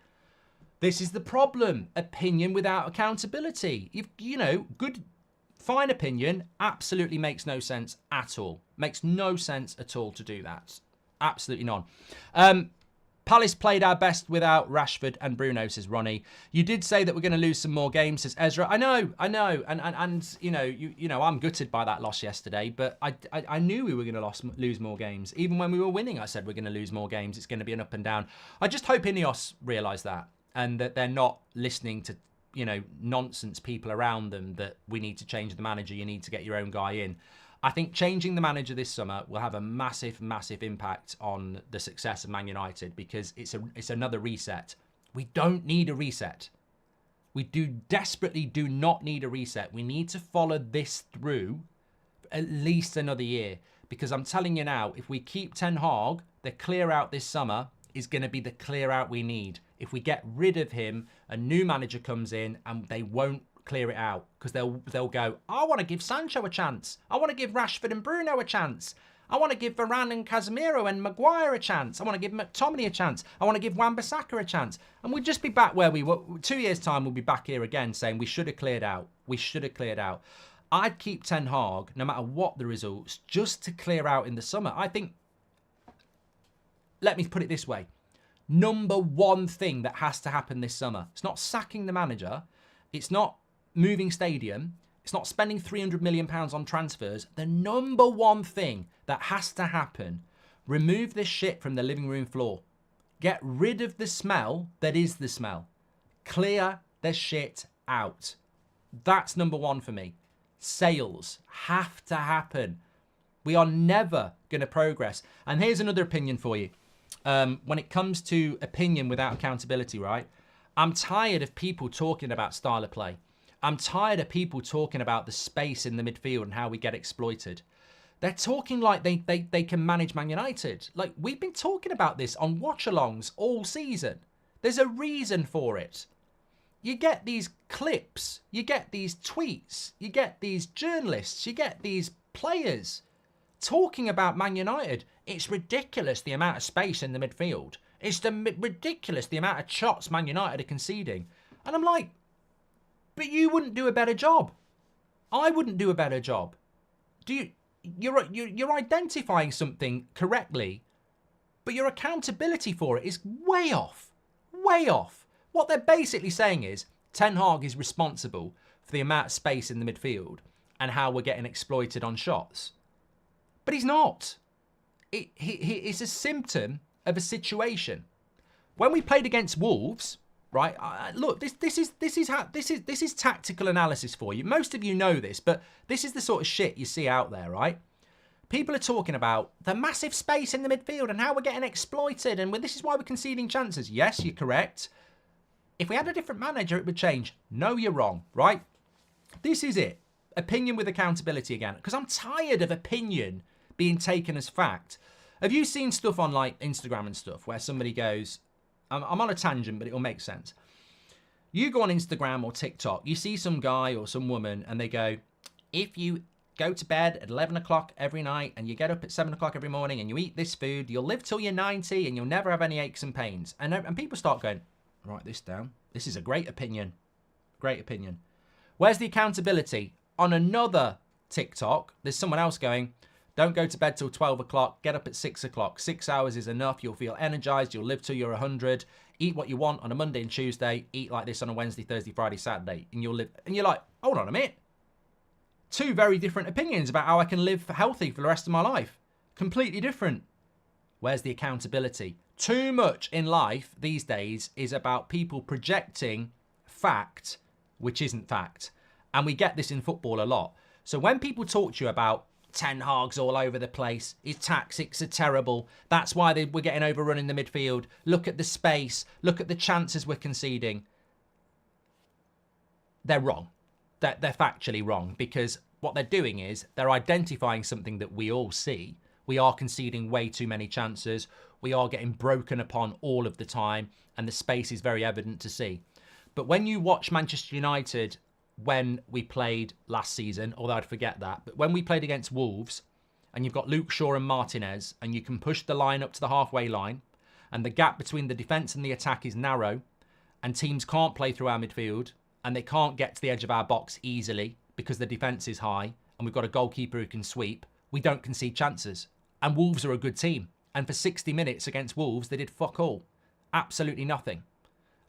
Speaker 1: this is the problem. Opinion without accountability. Good, fine opinion absolutely makes no sense at all. Makes no sense at all to do that. Absolutely none. Palace played our best without Rashford and Bruno, says Ronnie. You did say that we're going to lose some more games, says Ezra. I know, and I'm gutted by that loss yesterday, but I knew we were going to lose more games. Even when we were winning, I said we're going to lose more games. It's going to be an up and down. I just hope INEOS realise that, and that they're not listening to nonsense people around them that we need to change the manager. You need to get your own guy in. I think changing the manager this summer will have a massive, massive impact on the success of Man United because it's another reset. We don't need a reset. We desperately do not need a reset. We need to follow this through at least another year because I'm telling you now, if we keep Ten Hag, the clear out this summer is going to be the clear out we need. If we get rid of him, a new manager comes in and they won't clear it out because they'll go, I want to give Sancho a chance. I want to give Rashford and Bruno a chance. I want to give Varane and Casemiro and Maguire a chance. I want to give McTominay a chance. I want to give Wan-Bissaka a chance. And we'll just be back where we were. 2 years' time, we'll be back here again saying we should have cleared out. We should have cleared out. I'd keep Ten Hag, no matter what the results, just to clear out in the summer. I think, let me put it this way. Number one thing that has to happen this summer, it's not sacking the manager. It's not moving stadium. It's not spending £300 million on transfers. The number one thing that has to happen, remove this shit from the living room floor. Get rid of the smell that is the smell. Clear the shit out. That's number one for me. Sales have to happen. We are never going to progress. And here's another opinion for you. When it comes to opinion without accountability, right? I'm tired of people talking about style of play. I'm tired of people talking about the space in the midfield and how we get exploited. They're talking like they can manage Man United. Like, we've been talking about this on watch-alongs all season. There's a reason for it. You get these clips, you get these tweets, you get these journalists, you get these players talking about Man United. It's ridiculous the amount of space in the midfield. It's ridiculous the amount of shots Man United are conceding. And I'm like, but you wouldn't do a better job. I wouldn't do a better job. You're identifying something correctly, but your accountability for it is way off. Way off. What they're basically saying is Ten Hag is responsible for the amount of space in the midfield and how we're getting exploited on shots. But he's not. It's a symptom of a situation. When we played against Wolves, right? Look, this is tactical analysis for you. Most of you know this, but this is the sort of shit you see out there, right? People are talking about the massive space in the midfield and how we're getting exploited, and this is why we're conceding chances. Yes, you're correct. If we had a different manager, it would change. No, you're wrong, right? This is it. Opinion with accountability again, because I'm tired of opinion being taken as fact. Have you seen stuff on like Instagram and stuff where somebody goes, I'm on a tangent, but it'll make sense. You go on Instagram or TikTok, you see some guy or some woman and they go, if you go to bed at 11 o'clock every night and you get up at 7 o'clock every morning and you eat this food, you'll live till you're 90 and you'll never have any aches and pains. And people start going, write this down. This is a great opinion. Great opinion. Where's the accountability? On another TikTok, there's someone else going, don't go to bed till 12 o'clock, get up at 6 o'clock. 6 hours is enough. You'll feel energized. You'll live till you're 100. Eat what you want on a Monday and Tuesday. Eat like this on a Wednesday, Thursday, Friday, Saturday. And you'll live. And you're like, hold on a minute. Two very different opinions about how I can live healthy for the rest of my life. Completely different. Where's the accountability? Too much in life these days is about people projecting fact, which isn't fact. And we get this in football a lot. So when people talk to you about Ten Hag's all over the place, his tactics are terrible, that's why we're getting overrun in the midfield, look at the space, look at the chances we're conceding. They're wrong. They're factually wrong, because what they're doing is they're identifying something that we all see. We are conceding way too many chances. We are getting broken upon all of the time, and the space is very evident to see. But when you watch Manchester United when we played last season, although I'd forget that, but when we played against Wolves, and you've got Luke Shaw and Martinez, and you can push the line up to the halfway line, and the gap between the defence and the attack is narrow, and teams can't play through our midfield, and they can't get to the edge of our box easily because the defence is high, and we've got a goalkeeper who can sweep, we don't concede chances. And Wolves are a good team. And for 60 minutes against Wolves, they did fuck all. Absolutely nothing.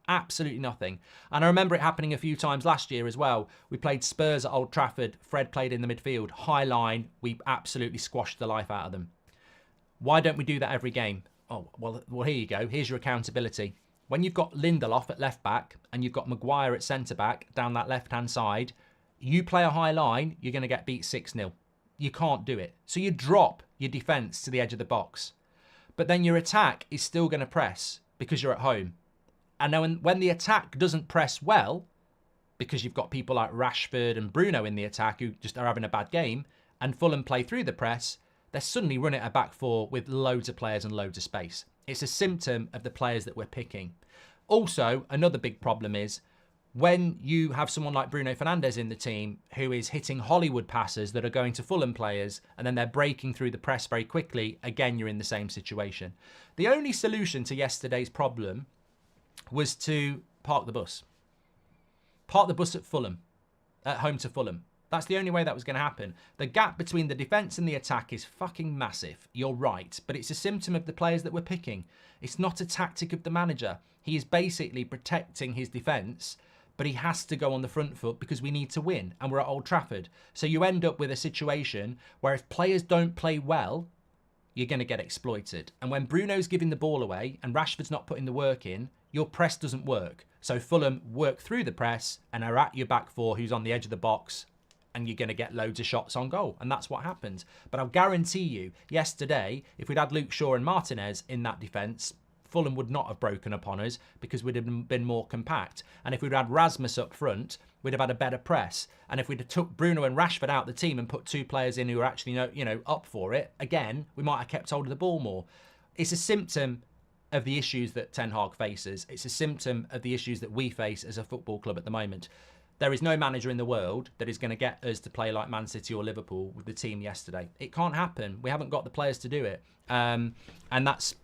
Speaker 1: Absolutely nothing. And I remember it happening a few times last year as well. We played Spurs at Old Trafford. Fred played in the midfield. High line. We absolutely squashed the life out of them. Why don't we do that every game? Oh, well, here you go. Here's your accountability. When you've got Lindelof at left back and you've got Maguire at centre back down that left-hand side, you play a high line, you're going to get beat 6-0. You can't do it. So you drop your defence to the edge of the box. But then your attack is still going to press because you're at home. And then when the attack doesn't press well, because you've got people like Rashford and Bruno in the attack who just are having a bad game, and Fulham play through the press, they're suddenly running a back four with loads of players and loads of space. It's a symptom of the players that we're picking. Also, another big problem is when you have someone like Bruno Fernandes in the team who is hitting Hollywood passes that are going to Fulham players and then they're breaking through the press very quickly, again, you're in the same situation. The only solution to yesterday's problem was to park the bus. Park the bus at Fulham, at home to Fulham. That's the only way that was going to happen. The gap between the defence and the attack is fucking massive. You're right. But it's a symptom of the players that we're picking. It's not a tactic of the manager. He is basically protecting his defence, but he has to go on the front foot because we need to win. And we're at Old Trafford. So you end up with a situation where if players don't play well, you're going to get exploited. And when Bruno's giving the ball away and Rashford's not putting the work in, your press doesn't work. So Fulham work through the press and are at your back four who's on the edge of the box, and you're going to get loads of shots on goal. And that's what happens. But I'll guarantee you, yesterday, if we'd had Luke Shaw and Martinez in that defence, Fulham would not have broken upon us because we'd have been more compact. And if we'd had Rasmus up front, we'd have had a better press. And if we'd have took Bruno and Rashford out of the team and put two players in who are actually, up for it, again, we might have kept hold of the ball more. It's a symptom of the issues that Ten Hag faces. It's a symptom of the issues that we face as a football club at the moment. There is no manager in the world that is going to get us to play like Man City or Liverpool with the team yesterday. It can't happen. We haven't got the players to do it. And that's,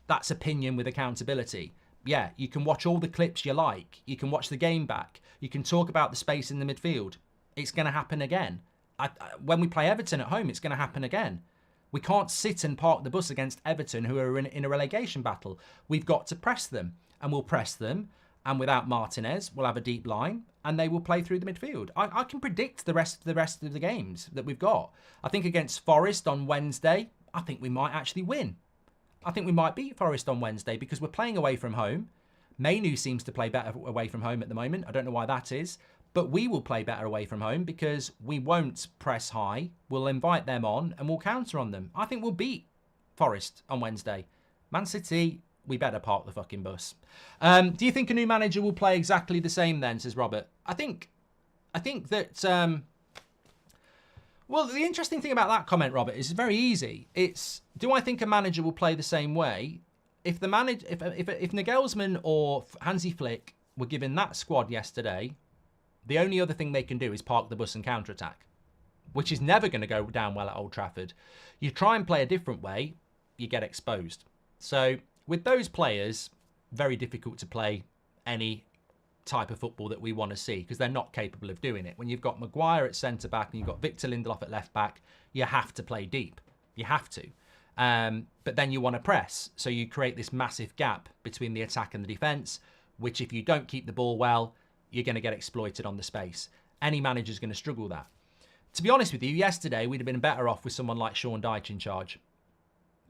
Speaker 1: that's opinion with accountability. Yeah, you can watch all the clips you like. You can watch the game back. You can talk about the space in the midfield. It's going to happen again. When we play Everton at home, it's going to happen again. We can't sit and park the bus against Everton, who are in a relegation battle. We've got to press them, and we'll press them. And without Martinez, we'll have a deep line, and they will play through the midfield. I can predict the rest of the games that we've got. I think against Forest on Wednesday, I think we might actually win. I think we might beat Forest on Wednesday because we're playing away from home. Mainu seems to play better away from home at the moment. I don't know why that is. But we will play better away from home because we won't press high. We'll invite them on and we'll counter on them. I think we'll beat Forest on Wednesday. Man City, we better park the fucking bus. Do you think a new manager will play exactly the same then, says Robert? I think that Well, the interesting thing about that comment, Robert, is very easy. It's, do I think a manager will play the same way? If the manager, if Nagelsmann or Hansi Flick were given that squad yesterday, the only other thing they can do is park the bus and counter-attack, which is never going to go down well at Old Trafford. You try and play a different way, you get exposed. So with those players, very difficult to play any type of football that we want to see because they're not capable of doing it. When you've got Maguire at centre-back and you've got Victor Lindelof at left-back, you have to play deep. You have to. But then you want to press. So you create this massive gap between the attack and the defence, which if you don't keep the ball well, you're going to get exploited on the space. Any manager's going to struggle with that. To be honest with you, yesterday we'd have been better off with someone like Sean Dyche in charge.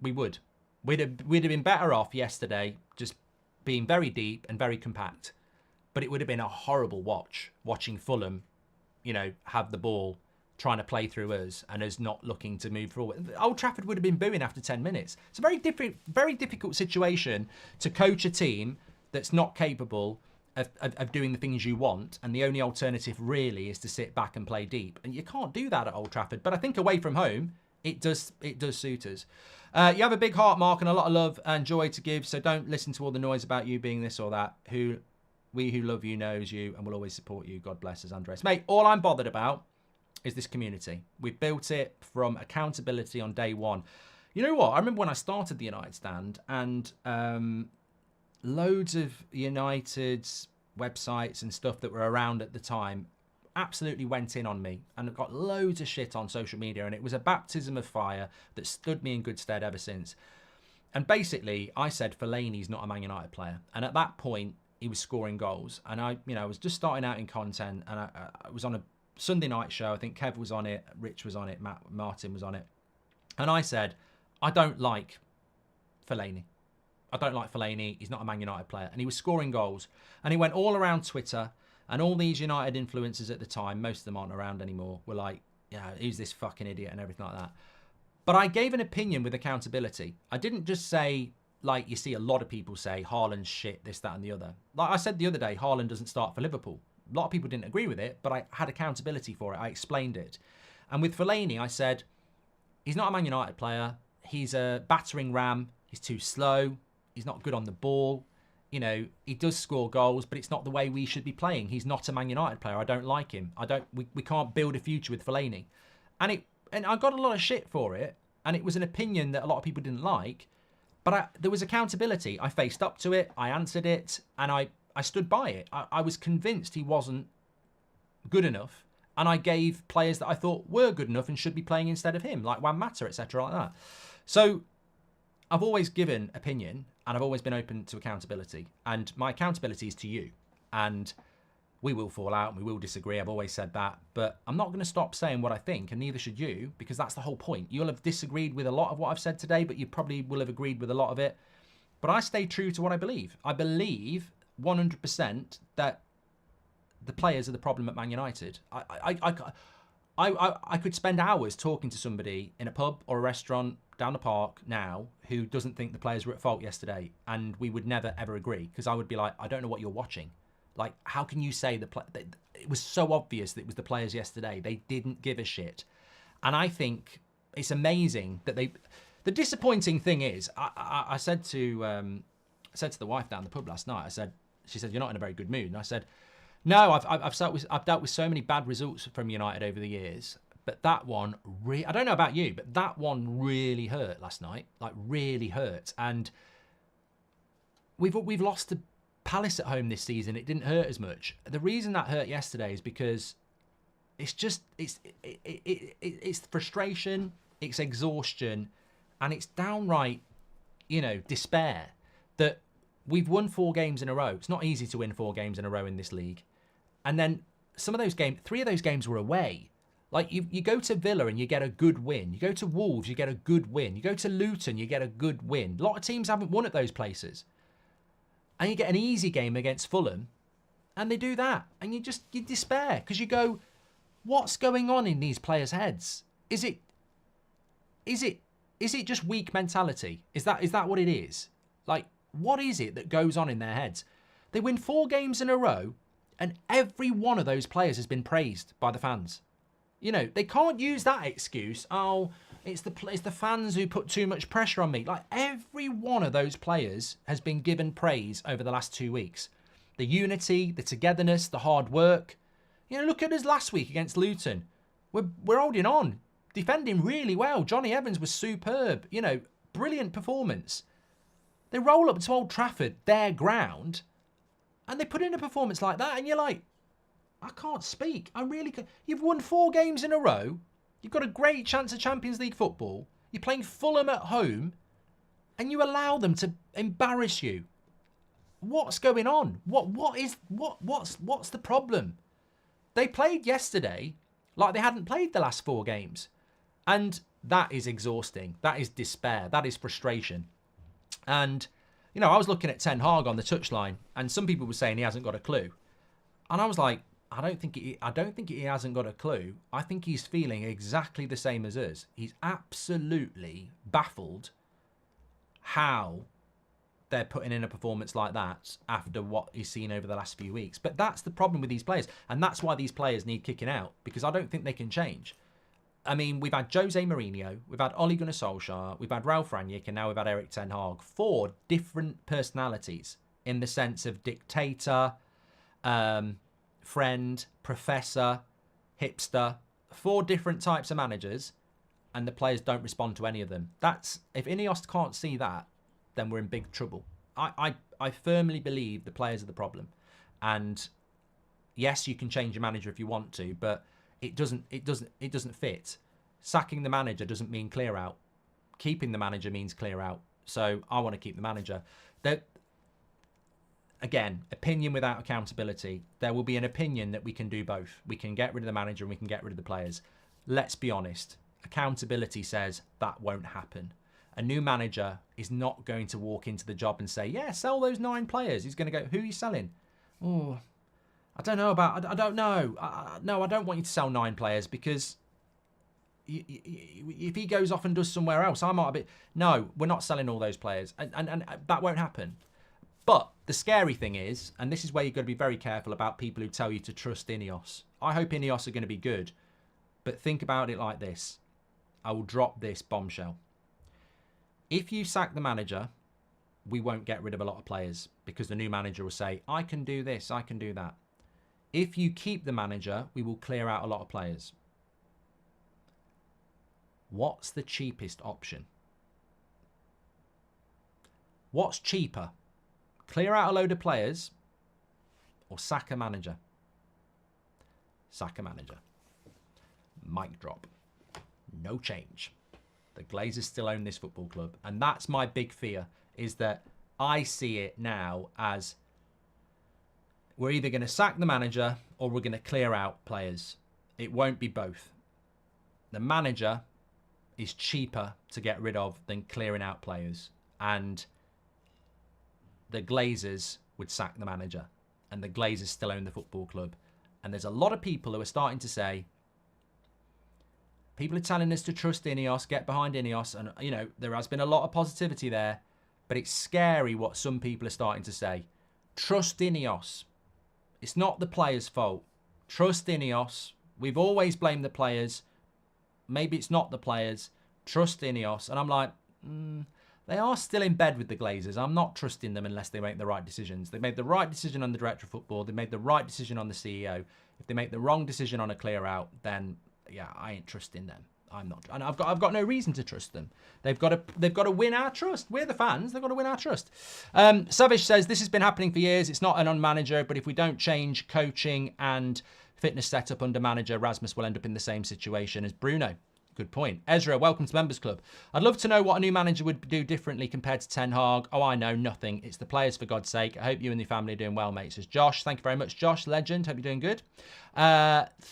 Speaker 1: We would. We'd have been better off yesterday just being very deep and very compact. But it would have been a horrible watching Fulham, have the ball, trying to play through us and us not looking to move forward. Old Trafford would have been booing after 10 minutes. It's a very difficult situation to coach a team that's not capable of doing the things you want, and the only alternative really is to sit back and play deep. And you can't do that at Old Trafford. But I think away from home, it does suit us. You have a big heart, Mark, and a lot of love and joy to give, so don't listen to all the noise about you being this or that. We who love you knows you and will always support you. God bless us, Andres. Mate, all I'm bothered about is this community. We've built it from accountability on day one. You know what? I remember when I started the United Stand and loads of United's websites and stuff that were around at the time absolutely went in on me and got loads of shit on social media, and it was a baptism of fire that stood me in good stead ever since. And basically, I said Fellaini's not a Man United player, and at that point, he was scoring goals, and I was just starting out in content, and I was on a Sunday night show. I think Kev was on it, Rich was on it, Martin was on it, and I said, I don't like Fellaini. I don't like Fellaini. He's not a Man United player, and he was scoring goals, and he went all around Twitter, and all these United influencers at the time, most of them aren't around anymore, were like, who's this fucking idiot and everything like that. But I gave an opinion with accountability. I didn't just say, like you see a lot of people say, Haaland's shit, this, that, and the other. Like I said the other day, Haaland doesn't start for Liverpool. A lot of people didn't agree with it, but I had accountability for it. I explained it. And with Fellaini, I said, he's not a Man United player. He's a battering ram. He's too slow. He's not good on the ball. He does score goals, but it's not the way we should be playing. He's not a Man United player. I don't like him. We can't build a future with Fellaini. And I got a lot of shit for it. And it was an opinion that a lot of people didn't like. But there was accountability. I faced up to it. I answered it. And I stood by it. I was convinced he wasn't good enough. And I gave players that I thought were good enough and should be playing instead of him, like Juan Mata, etc., like that. So I've always given opinion, and I've always been open to accountability. And my accountability is to you. And we will fall out and we will disagree. I've always said that. But I'm not going to stop saying what I think, and neither should you, because that's the whole point. You'll have disagreed with a lot of what I've said today, but you probably will have agreed with a lot of it. But I stay true to what I believe. I believe 100% that the players are the problem at Man United. I could spend hours talking to somebody in a pub or a restaurant down the park now who doesn't think the players were at fault yesterday, and we would never ever agree, because I would be like, I don't know what you're watching. Like, how can you say it was so obvious that it was the players yesterday? They didn't give a shit. And I think it's amazing that the disappointing thing is, I said to the wife down the pub last night, she said, you're not in a very good mood. And I said, no, I've dealt with so many bad results from United over the years, but that one I don't know about you, but that one really hurt last night. Like, really hurt. And we've lost to Palace at home this season. It didn't hurt as much. The reason that hurt yesterday is because it's frustration, it's exhaustion, and it's downright, despair that we've won 4 games in a row. It's not easy to win 4 games in a row in this league. And then some of those games, 3 of those games were away. Like, you go to Villa and you get a good win. You go to Wolves, you get a good win. You go to Luton, you get a good win. A lot of teams haven't won at those places. And you get an easy game against Fulham, and they do that. And you despair, because you go, what's going on in these players' heads? Is it just weak mentality? Is that what it is? Like, what is it that goes on in their heads? They win 4 games in a row, and every one of those players has been praised by the fans. You know, they can't use that excuse. Oh, it's the fans who put too much pressure on me. Like, every one of those players has been given praise over the last 2 weeks. The unity, the togetherness, the hard work. You know, look at us last week against Luton. We're holding on, defending really well. Johnny Evans was superb. You know, brilliant performance. They roll up to Old Trafford, their ground, and they put in a performance like that, and you're like, I can't speak. I really can't. You've won 4 games in a row. You've got a great chance of Champions League football. You're playing Fulham at home, and you allow them to embarrass you. What's going on? What's the problem? They played yesterday like they hadn't played the last 4 games. And that is exhausting. That is despair. That is frustration. And, you know, I was looking at Ten Hag on the touchline, and some people were saying he hasn't got a clue. And I was like, I don't think he hasn't got a clue. I think he's feeling exactly the same as us. He's absolutely baffled how they're putting in a performance like that after what he's seen over the last few weeks. But that's the problem with these players. And that's why these players need kicking out, because I don't think they can change. I mean, we've had Jose Mourinho, we've had Ole Gunnar Solskjaer, we've had Ralf Rangnick, and now we've had Erik Ten Hag. 4 different personalities in the sense of dictator, friend, professor, hipster. 4 different types of managers, and the players don't respond to any of them. That's, if INEOS can't see that, then we're in big trouble. I firmly believe the players are the problem. And yes, you can change your manager if you want to, but it doesn't fit. Sacking the manager doesn't mean clear out. Keeping the manager means clear out. So I want to keep the manager. Again, opinion without accountability. There will be an opinion that we can do both. We can get rid of the manager and we can get rid of the players. Let's be honest. Accountability says that won't happen. A new manager is not going to walk into the job and say, yeah, sell those 9 players. He's going to go, who are you selling? Oh, I don't know about, I don't know. No, I don't want you to sell 9 players, because if he goes off and does somewhere else, I might be, no, we're not selling all those players. And that won't happen. But the scary thing is, and this is where you've got to be very careful about people who tell you to trust INEOS. I hope INEOS are going to be good. But think about it like this. I will drop this bombshell. If you sack the manager, we won't get rid of a lot of players, because the new manager will say, I can do this, I can do that. If you keep the manager, we will clear out a lot of players. What's the cheapest option? What's cheaper? Clear out a load of players or sack a manager? Sack a manager. Mic drop. No change. The Glazers still own this football club. And that's my big fear, is that I see it now as we're either going to sack the manager or we're going to clear out players. It won't be both. The manager is cheaper to get rid of than clearing out players. And the Glazers would sack the manager. And the Glazers still own the football club. And there's a lot of people who are starting to say, people are telling us to trust INEOS, get behind INEOS. And, you know, there has been a lot of positivity there. But it's scary what some people are starting to say. Trust INEOS. It's not the players' fault. Trust INEOS. We've always blamed the players. Maybe it's not the players. Trust INEOS. And I'm like, they are still in bed with the Glazers. I'm not trusting them unless they make the right decisions. They made the right decision on the director of football. They made the right decision on the CEO. If they make the wrong decision on a clear out, then yeah, I ain't trusting them. I'm not, and I've got no reason to trust them. They've got to win our trust. We're the fans. They've got to win our trust. Savage says this has been happening for years. It's not an on-manager, but if we don't change coaching and fitness setup under manager, Rasmus will end up in the same situation as Bruno. Good point. Ezra, welcome to Members Club. I'd love to know what a new manager would do differently compared to Ten Hag. Oh, I know, nothing. It's the players, for God's sake. I hope you and your family are doing well, mate, says Josh. Thank you very much, Josh. Legend. Hope you're doing good.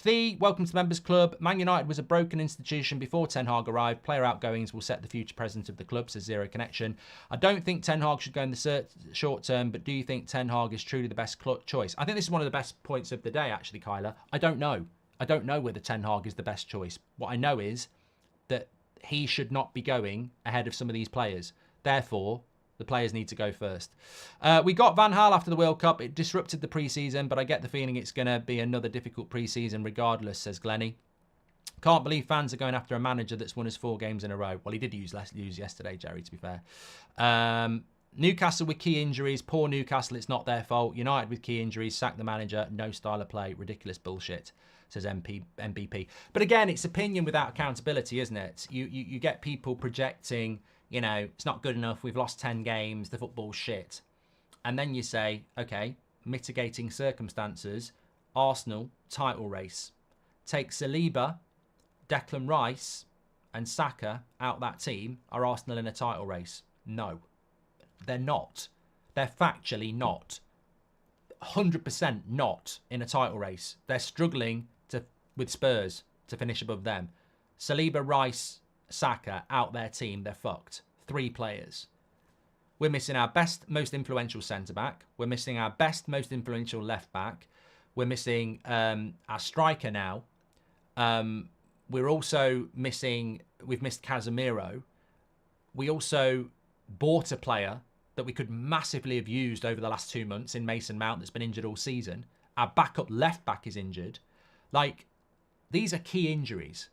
Speaker 1: Thee, welcome to Members Club. Man United was a broken institution before Ten Hag arrived. Player outgoings will set the future presence of the club, says Zero Connection. I don't think Ten Hag should go in the short term, but do you think Ten Hag is truly the best choice? I think this is one of the best points of the day, actually, Kyla. I don't know. I don't know whether Ten Hag is the best choice. What I know is that he should not be going ahead of some of these players. Therefore, the players need to go first. We got Van Gaal after the World Cup. It disrupted the pre-season, but I get the feeling it's going to be another difficult pre-season regardless, says Glennie. Can't believe fans are going after a manager that's won us 4 games in a row. Well, he did lose yesterday, Jerry, to be fair. Newcastle with key injuries. Poor Newcastle, it's not their fault. United with key injuries. Sack the manager. No style of play. Ridiculous bullshit, says MBP. But again, it's opinion without accountability, isn't it? You get people projecting, you know, it's not good enough. We've lost 10 games. The football's shit. And then you say, okay, mitigating circumstances. Arsenal, title race. Take Saliba, Declan Rice and Saka out that team. Are Arsenal in a title race? No, they're not. They're factually not. 100% not in a title race. They're struggling with Spurs to finish above them. Saliba, Rice, Saka out their team. They're fucked. 3 players. We're missing our best, most influential centre-back. We're missing our best, most influential left-back. We're missing our striker now. We're also missing, we've missed Casemiro. We also bought a player that we could massively have used over the last 2 months in Mason Mount that's been injured all season. Our backup left back is injured. Like, these are key injuries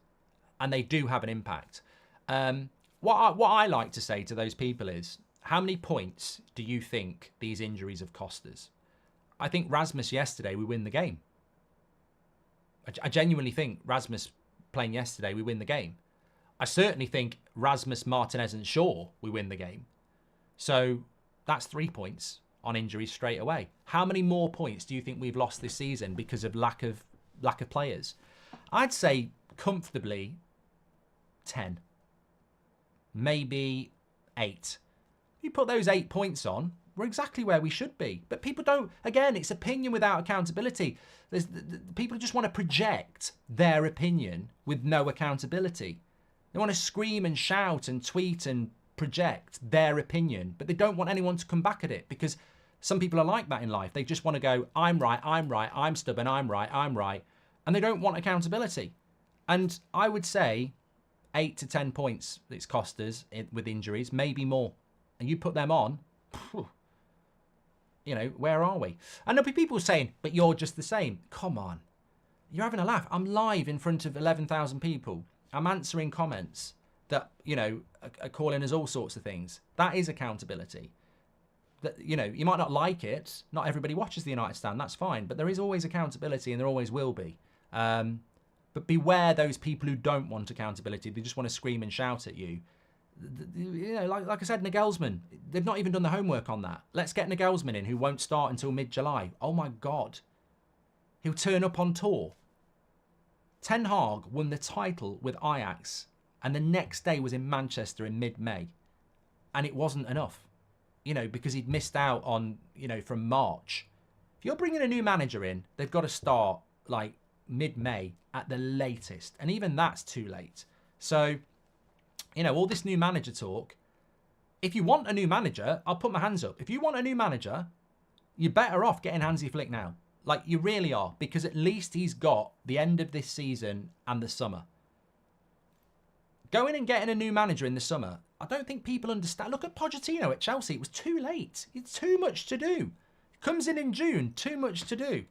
Speaker 1: and they do have an impact. What I like to say to those people is, how many points do you think these injuries have cost us? I think Rasmus yesterday, we win the game. I genuinely think Rasmus playing yesterday, we win the game. I certainly think Rasmus, Martinez and Shaw, we win the game. So that's 3 points on injuries straight away. How many more points do you think we've lost this season because of lack of players? I'd say comfortably 10. Maybe 8. You put those 8 points on, we're exactly where we should be. But people don't, again, it's opinion without accountability. People just want to project their opinion with no accountability. They want to scream and shout and tweet and project their opinion, but they don't want anyone to come back at it, because some people are like that in life. They just want to go, I'm right, I'm stubborn, I'm right. And they don't want accountability. And I would say 8 to 10 points it's cost us with injuries, maybe more. And you put them on, you know, where are we? And there'll be people saying, but you're just the same. Come on. You're having a laugh. I'm live in front of 11,000 people. I'm answering comments that, you know, are calling us all sorts of things. That is accountability. That, you know, you might not like it. Not everybody watches the United Stand. That's fine. But there is always accountability, and there always will be. But beware those people who don't want accountability. They just want to scream and shout at you. You know, like I said, Nagelsmann, they've not even done the homework on that. Let's get Nagelsmann in, who won't start until mid-July. Oh my God. He'll turn up on tour. Ten Hag won the title with Ajax, and the next day was in Manchester in mid-May. And it wasn't enough, you know, because he'd missed out on, you know, from March. If you're bringing a new manager in, they've got to start like mid-May at the latest. And even that's too late. So, you know, all this new manager talk, if you want a new manager, I'll put my hands up. If you want a new manager, you're better off getting Hansi Flick now. Like, you really are, because at least he's got the end of this season and the summer. Going and getting a new manager in the summer, I don't think people understand. Look at Pochettino at Chelsea. It was too late. It's too much to do. Comes in June, too much to do.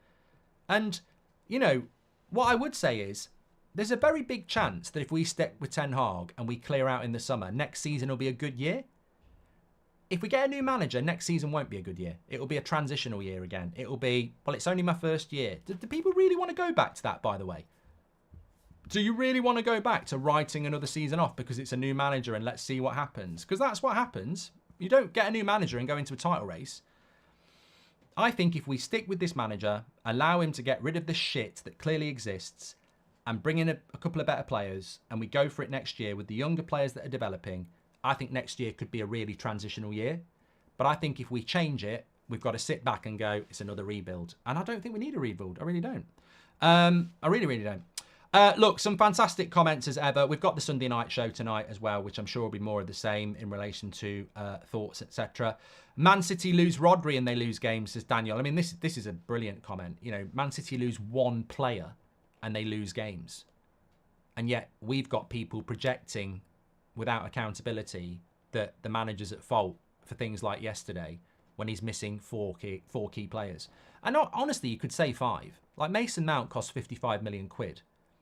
Speaker 1: And, you know, what I would say is, there's a very big chance that if we stick with Ten Hag and we clear out in the summer, next season will be a good year. If we get a new manager, next season won't be a good year. It will be a transitional year again. It will be, well, it's only my first year. Do people really want to go back to that, by the way? Do you really want to go back to writing another season off because it's a new manager and let's see what happens? Because that's what happens. You don't get a new manager and go into a title race. I think if we stick with this manager, allow him to get rid of the shit that clearly exists, and bring in a couple of better players, and we go for it next year with the younger players that are developing, I think next year could be a really transitional year. But I think if we change it, we've got to sit back and go, it's another rebuild. And I don't think we need a rebuild. I really don't. I really don't. Look, some fantastic comments as ever. We've got the Sunday night show tonight as well, which I'm sure will be more of the same in relation to thoughts, etc. Man City lose Rodri and they lose games, says Daniel. I mean, this is a brilliant comment. You know, Man City lose one player and they lose games. And yet we've got people projecting without accountability that the manager's at fault for things like yesterday when he's missing four key players. And honestly, you could say 5. Like, Mason Mount cost 55 million quid.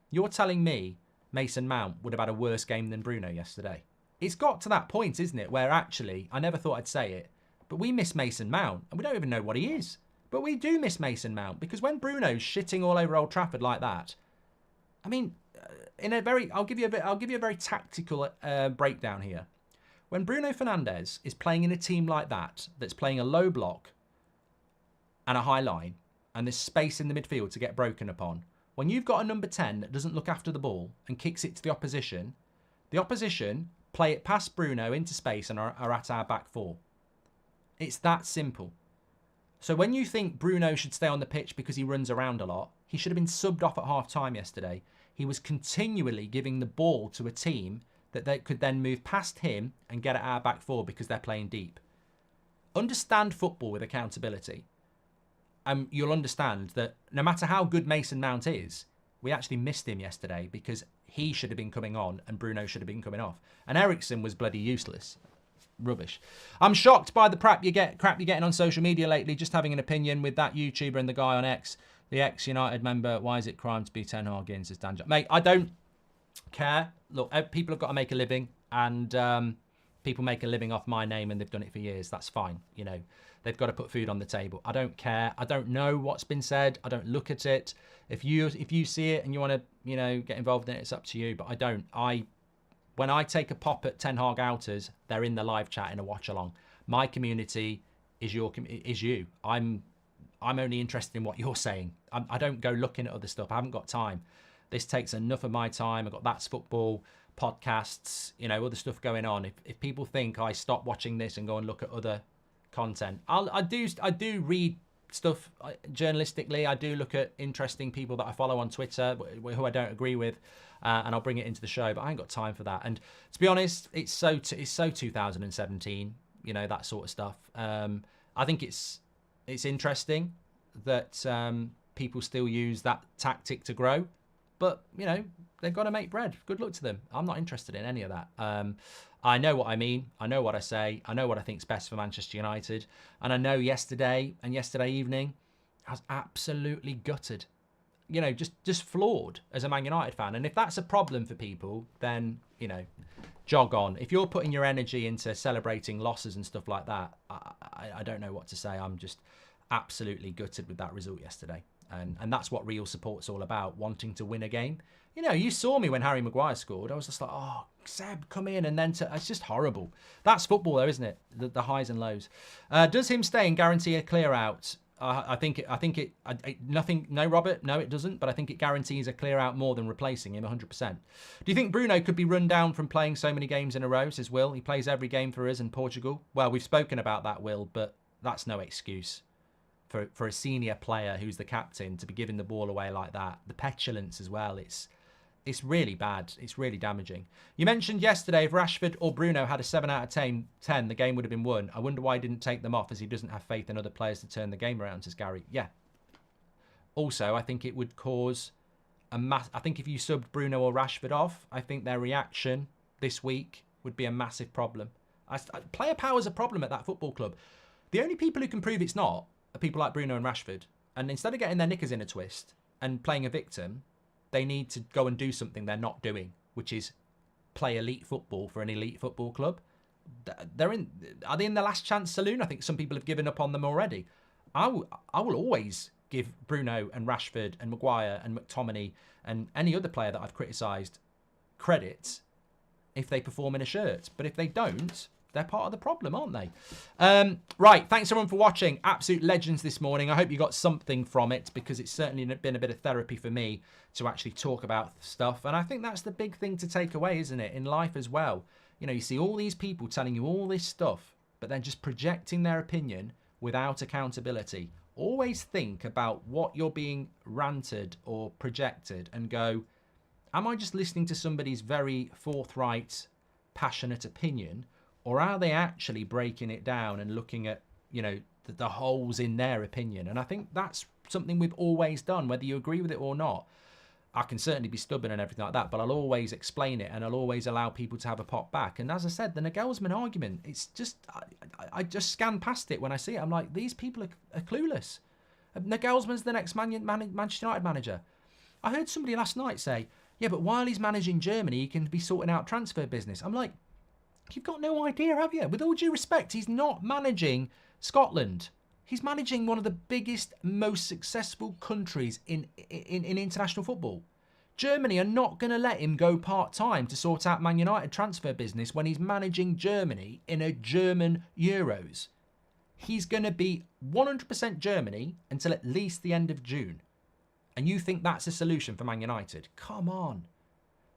Speaker 1: You're telling me Mason Mount would have had a worse game than Bruno yesterday. It's got to that point, isn't it, where actually, I never thought I'd say it, but we miss Mason Mount, and we don't even know what he is. But we do miss Mason Mount, because when Bruno's shitting all over Old Trafford like that, I mean, I'll give you a very tactical breakdown here. When Bruno Fernandes is playing in a team like that, that's playing a low block and a high line, and there's space in the midfield to get broken upon, when you've got a number 10 that doesn't look after the ball and kicks it to the opposition play it past Bruno into space and are at our back four. It's that simple. So when you think Bruno should stay on the pitch because he runs around a lot, he should have been subbed off at half-time yesterday. He was continually giving the ball to a team that they could then move past him and get at our back four because they're playing deep. Understand football with accountability. You'll understand that no matter how good Mason Mount is, we actually missed him yesterday because he should have been coming on and Bruno should have been coming off. And Eriksen was bloody useless. Rubbish. I'm shocked by the crap you're getting on social media lately. Just having an opinion with that YouTuber and the guy on X, the ex-United member. Why is it crime to be Ten Hag in, says Dan? Mate, I don't care. Look, people have got to make a living, and people make a living off my name, and they've done it for years. That's fine. You know, they've got to put food on the table. I don't care. I don't know what's been said. I don't look at it. If you see it and you want to, you know, get involved in it, it's up to you. But I don't. When I take a pop at Ten Hag outers, they're in the live chat in a watch along. My community is you. I'm only interested in what you're saying. I don't go looking at other stuff. I haven't got time. This takes enough of my time. I've got That's Football, podcasts, you know, other stuff going on. If people think I stop watching this and go and look at other content, I do read stuff journalistically. I do look at interesting people that I follow on Twitter who I don't agree with, and I'll bring it into the show, but I ain't got time for that. And to be honest, it's so 2017, you know, that sort of stuff. I think it's interesting that people still use that tactic to grow, but you know, they've got to make bread. Good luck to them. I'm not interested in any of that. I know what I mean. I know what I say. I know what I think's best for Manchester United. And I know yesterday evening, I was absolutely gutted. You know, just floored as a Man United fan. And if that's a problem for people, then, you know, jog on. If you're putting your energy into celebrating losses and stuff like that, I don't know what to say. I'm just absolutely gutted with that result yesterday. And that's what real support's all about, wanting to win a game. You know, you saw me when Harry Maguire scored. I was just like, oh, Seb, come in. And then it's just horrible. That's football, though, isn't it? The highs and lows. Does him staying guarantee a clear out? Nothing. No, Robert. No, it doesn't. But I think it guarantees a clear out more than replacing him 100%. Do you think Bruno could be run down from playing so many games in a row, says Will? He plays every game for us in Portugal. Well, we've spoken about that, Will, but that's no excuse for a senior player who's the captain to be giving the ball away like that. The petulance as well. It's really bad. It's really damaging. You mentioned yesterday if Rashford or Bruno had a 7 out of 10, the game would have been won. I wonder why he didn't take them off, as he doesn't have faith in other players to turn the game around, says Gary. Yeah. Also, I think it would cause I think if you subbed Bruno or Rashford off, I think their reaction this week would be a massive problem. Player power is a problem at that football club. The only people who can prove it's not are people like Bruno and Rashford. And instead of getting their knickers in a twist and playing a victim, they need to go and do something they're not doing, which is play elite football for an elite football club. Are they in the last chance saloon? I think some people have given up on them already. I will always give Bruno and Rashford and Maguire and McTominay and any other player that I've criticised credit if they perform in a shirt. But if they don't, they're part of the problem, aren't they? Right, thanks everyone for watching. Absolute legends this morning. I hope you got something from it, because it's certainly been a bit of therapy for me to actually talk about stuff. And I think that's the big thing to take away, isn't it, in life as well. You know, you see all these people telling you all this stuff, but then just projecting their opinion without accountability. Always think about what you're being ranted or projected and go, am I just listening to somebody's very forthright, passionate opinion? Or are they actually breaking it down and looking at, you know, the holes in their opinion? And I think that's something we've always done, whether you agree with it or not. I can certainly be stubborn and everything like that, but I'll always explain it and I'll always allow people to have a pop back. And as I said, the Nagelsmann argument, it's just, I just scan past it when I see it. I'm like, these people are clueless. Nagelsmann's the next Manchester United manager. I heard somebody last night say, Yeah, but while he's managing Germany, he can be sorting out transfer business. I'm like, you've got no idea, have you? With all due respect, he's not managing Scotland. He's managing one of the biggest, most successful countries in international football. Germany are not going to let him go part-time to sort out Man United transfer business when he's managing Germany in a German Euros. He's going to be 100% Germany until at least the end of June. And you think that's a solution for Man United? Come on.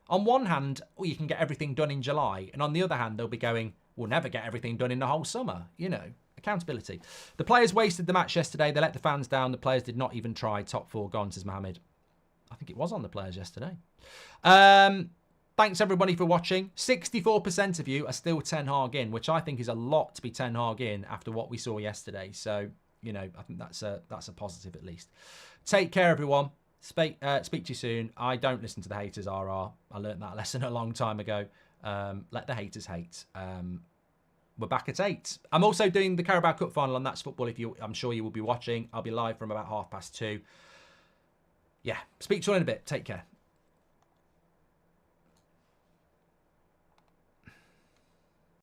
Speaker 1: On one hand, you can get everything done in July. And on the other hand, they'll be going, we'll never get everything done in the whole summer. You know, accountability. The players wasted the match yesterday. They let the fans down. The players did not even try. Top 4 gone, says Mohammed. I think it was on the players yesterday. Thanks, everybody, for watching. 64% of you are still Ten Hag in, which I think is a lot to be Ten Hag in after what we saw yesterday. So, you know, I think that's a positive at least. Take care, everyone. Speak to you soon. I don't listen to the haters, RR. I learned that lesson a long time ago. Let the haters hate. We're back at 8. I'm also doing the Carabao Cup final on That's Football. I'm sure you will be watching. I'll be live from about 2:30. Yeah, speak to you in a bit. Take care.